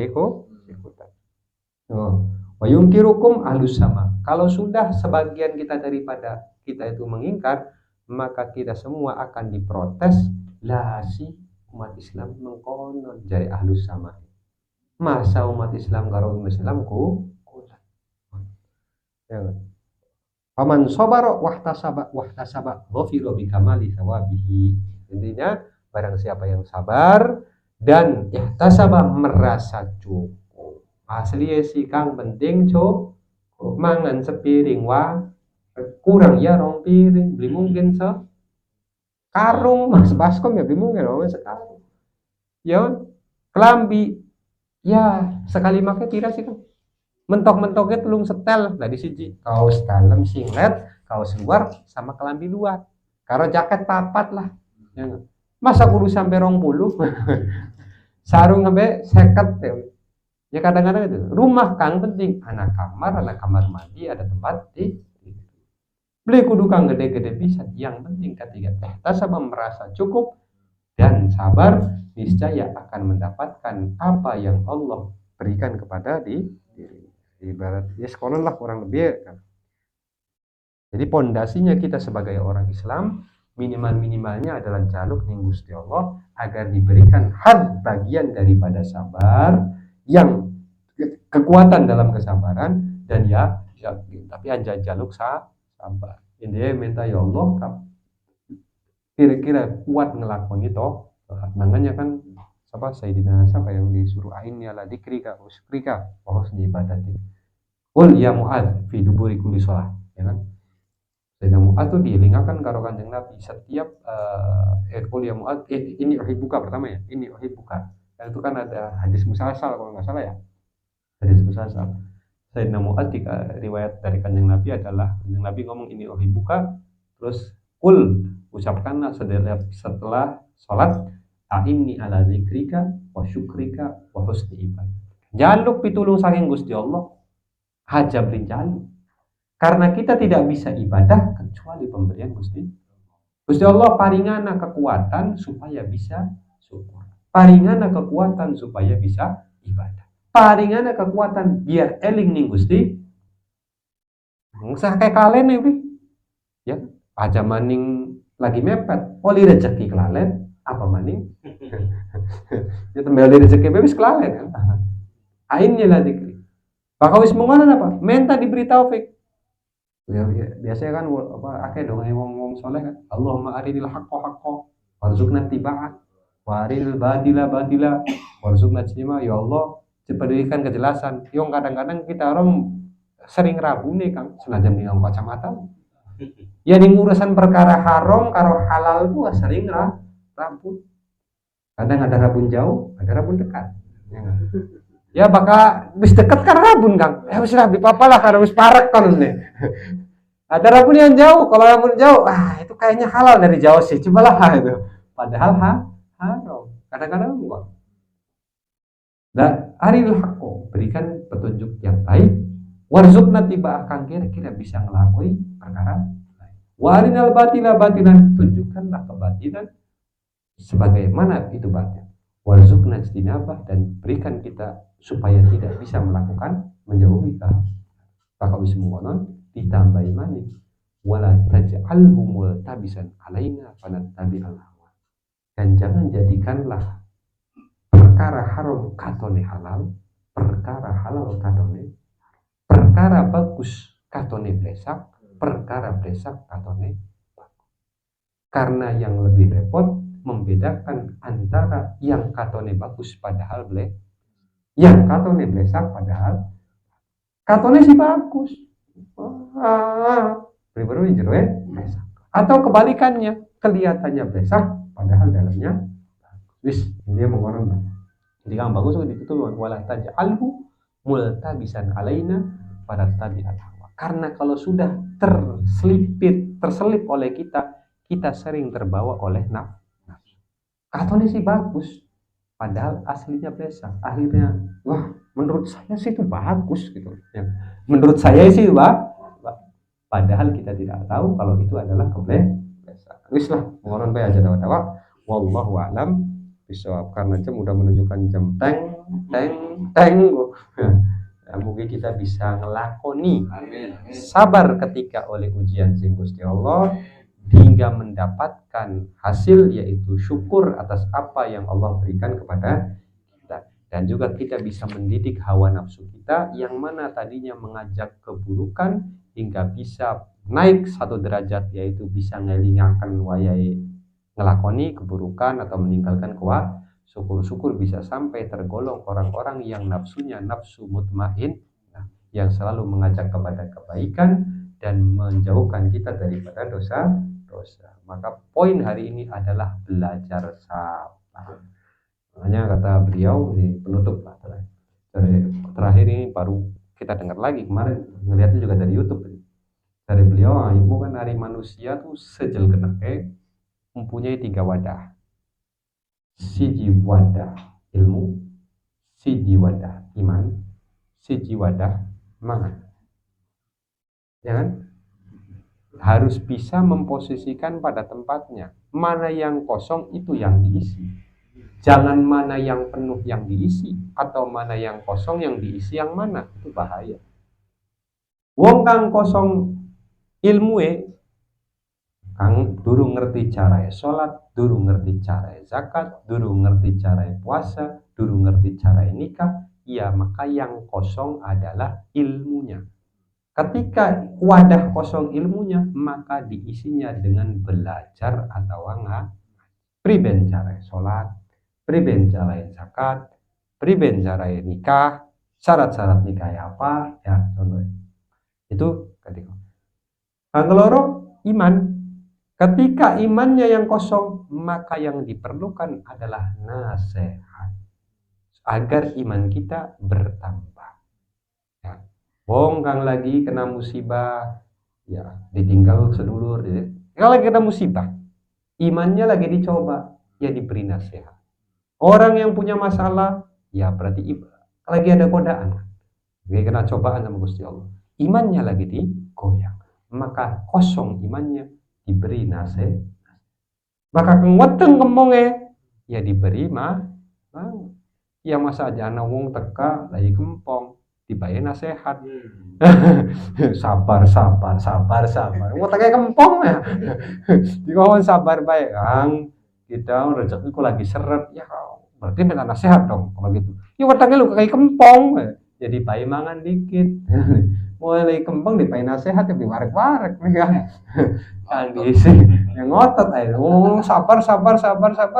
Payung kirukum ahlus sama. Kalau sudah sebagian kita daripada kita itu mengingkar, maka kita semua akan diprotes. Lah si umat Islam mengkonon jadi ahlus sama. Masa umat Islam karo umat Islam ku? Ya. Paman sabara wahtasaba ghafira bikamali thawabihi. Intinya barang siapa yang sabar dan ihtasaba merasa cukup. Asli sih kang penting cukup. Mangan sepiring wa kurang ya rong piring, beli mungkin karung Mas Baskom ya beli mungkin sekarung. Ya kelambi ya sekali make pira sih kan? Mentok-mentoknya telung setel dari siji kaos dalam singlet, kaos luar sama kelambi luar. Karo jaket papat lah. Ya. Masa kudu sampai 20? Sarung sampai 50 ya. Ya kadang-kadang itu. Rumah kang penting, anak kamar mandi, ada tempat di beli kudu kang gede-gede bisa. Yang penting ketika kita sama merasa cukup dan sabar, niscaya akan mendapatkan apa yang Allah berikan kepada diri. Ibarat ya sekolah lah kurang lebih kan. Jadi pondasinya kita sebagai orang Islam minimalnya adalah jaluk ning Gusti Allah agar diberikan hak bagian daripada sabar, yang kekuatan dalam kesabaran dan ya tapi aja jaluk sabar. Intinya minta ya Allah kira-kira kuat ngelakoni toh. Makanya kan Sayyidina yang disuruh aini ala dikrika uskrika wa husni ibadati. Qul ya Mu'adz fi duburi kulli shalah, ya kan? Sayyidina Mu'adz tuh diingatkan karo Kanjeng Nabi setiap qul ya Mu'adz ini uhibbuka pertama ya, ini uhibbuka. Dan itu kan ada hadis musalsal kalau enggak salah ya. Hadis musalsal. Sayyidina Mu'adz riwayat dari Kanjeng Nabi adalah Kanjeng Nabi ngomong ini uhibbuka, terus qul ucapkanlah setelah salat a'inni ala zikrika wa syukrika wa husni ibadah. Jaluk pitulung saking Gusti Allah, haja jaluk. Karena kita tidak bisa ibadah kecuali pemberian Gusti Allah paringana kekuatan supaya bisa syukur. Paringana kekuatan supaya bisa ibadah. Paringana kekuatan biar eling ning Gusti. Usah kayak kalian nih, ya. Aja maning lagi mepet, oli rezeki kelalen apa maning? Ya tembel rezeki bebas kelalen kan. Ainnya lah dikri. Bakal wis mongana apa? Menta diberi taufik. Ya, biasanya kan akeh dong wong soleh kan. Allahumma arinil haqqo warzuqna tiba'ah wa arinil badila warzuqna ijtima. Ya Allah, berikan kejelasan. Yang kadang-kadang kita orang sering rabu nih Kang, senajan dengan kacamata. Ya di urusan perkara haram karo halal gua sering rabu. Kadang ada rabun jauh, ada rabun dekat. Ya bakal bis dekat kan rabun Kang. Ya wis lah dipapalah karo wis parek kan nih. Ada rabun yang jauh, kalau rabun jauh, itu kayaknya halal dari jauh sih. Cobalah itu. Padahal haram. Kadang-kadang enggak. Dan aril haqqo, berikan petunjuk yang baik. Warzuqna tiba akan kira-kira bisa ngelakui perkara. Warinal batilan, tunjukkanlah kebatilan sebagaimana itu batil. Warzuqna istinabah, dan berikan kita supaya tidak bisa melakukan menjauhi maka wismu'onon ditambahi manik wala taj'alhu multabisan alaina fanattabi al-hawa, dan jangan jadikanlah perkara haram katone halal, perkara halal katone, perkara bagus katone blesak, perkara blesak katone bagus. Karena yang lebih repot membedakan antara yang katone bagus padahal yang katone blesak padahal katone sih bagus. Baru blesak. Atau kebalikannya, kelihatannya blesak padahal dalamnya bagus. Dia mengorang. Jadi yang bagus itu wala taj'alhu multabisan alaina pada tabi'at hawa. Karena kalau sudah terselip oleh kita sering terbawa oleh nafsu. Katone sih bagus, padahal aslinya besak. Akhirnya wah, menurut saya sih itu bagus gitu ya. Menurut saya sih padahal kita tidak tahu kalau itu adalah besak. Wis lah, ngonon bae aja dawa-dawa. Wallahu a'lam bishawab. Karena jam udah menunjukkan jam teng teng teng. Ya, mungkin kita bisa ngelakoni sabar ketika oleh ujian sing Gusti Allah hingga mendapatkan hasil, yaitu syukur atas apa yang Allah berikan kepada kita. Dan juga kita bisa mendidik hawa nafsu kita yang mana tadinya mengajak keburukan hingga bisa naik satu derajat, yaitu bisa ngelingakan wayai ngelakoni keburukan atau meninggalkan syukur-syukur, bisa sampai tergolong orang-orang yang nafsunya nafsu mutmain, yang selalu mengajak kepada kebaikan dan menjauhkan kita daripada dosa. Maka poin hari ini adalah belajar sabar. Makanya kata beliau ini penutup lah terakhir ini, baru kita dengar lagi, kemarin ngelihatnya juga dari YouTube dari beliau. Ibu kan hari manusia tuh sejel geneke mempunyai 3 wadah. Siji wadah ilmu, siji wadah iman, siji wadah mangan. Ya kan? Harus bisa memposisikan pada tempatnya. Mana yang kosong itu yang diisi. Jangan mana yang penuh yang diisi, atau mana yang kosong yang diisi yang mana. Itu bahaya. Wong kang kosong ilmu kang durung ngerti cara sholat, durung ngerti cara zakat, durung ngerti cara puasa, durung ngerti cara nikah, ya maka yang kosong adalah ilmunya. Ketika wadah kosong ilmunya, maka diisinya dengan belajar atau priben cara sholat, priben cara zakat, priben cara nikah, syarat-syarat nikah apa, ya contohnya. Itu ketika. Keloro iman. Ketika imannya yang kosong, maka yang diperlukan adalah nasihat agar iman kita bertambah. Ya. Wong kang lagi kena musibah, ya ditinggal sedulur, kalau lagi kena musibah, imannya lagi dicoba, ya diberi nasihat. Orang yang punya masalah, ya berarti lagi ada godaan, lagi kena cobaan sama Gusti Allah, imannya lagi digoyang, maka kosong imannya, diberi nasihat. Maka keweteng kemonge, ya diberi ya masa aja anak wong teka lagi kempong dibayar nasihat. sabar mau teka kempong ya. Dikon sabar baik kang, kita rezekiku lagi seret ya, berarti minta nasihat dong kalau gitu. Ya wetenge lu kayak kempong, jadi bayi mangan dikit. Mulai kempong dipakai nasihat ya diwarek-warek nih kan. Kan diisi yang ngotot aja ngomong sabar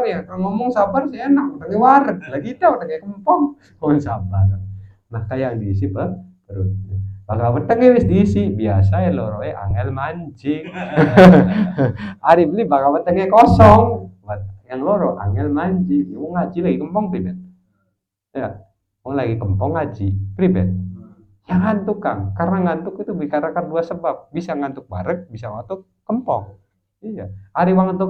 ya, ngomong sabar sih enak, tapi warek lagi kita udah kayak kempong ngomong sabar. Maka yang diisi perut. Bakal wetenge wis diisi, biasa ya loroe angel mancing. Ari beli bakal wetenge kosong, yang loro angel mancing. Wong ngaji lagi kempong pribet. Ya, wong lagi kempong ngaji pribet. Yang ngantuk Kang, karena ngantuk itu dikarenakan 2 sebab, bisa ngantuk barek, bisa ngantuk kempong. Iya, hari ngantuk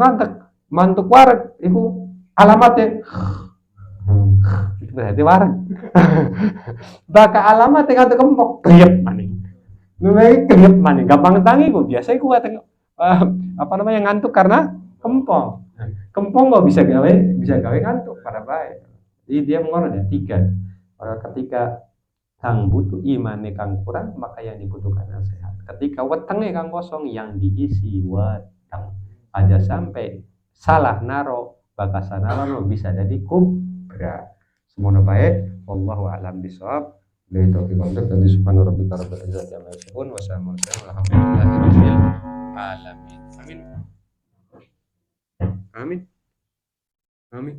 warek, itu alamatnya. Itu berarti warek. Baka alamatnya ngantuk kempong, kriep maning. Numai kriep maning, gampang tangi kok. Biasa iku ngantuk karena kempong. Kempong nggak bisa gawe ngantuk pada baik. Jadi dia mengonon ya 3. Ketika kang butuh imane kang kurang, maka yang dibutuhkan nasihat. Ketika wetenge kang kosong, yang diisi weteng. Aja sampai salah naro, bakasa naro bisa jadi kubra. Semoga baik. Wallahu a'lam bishawab. Billahi taufiq wal hidayah. Dan subhana rabbika rabbil izzati amma yasifun wa salamun alhamdulillahi alamin. Amin. Amin. Amin.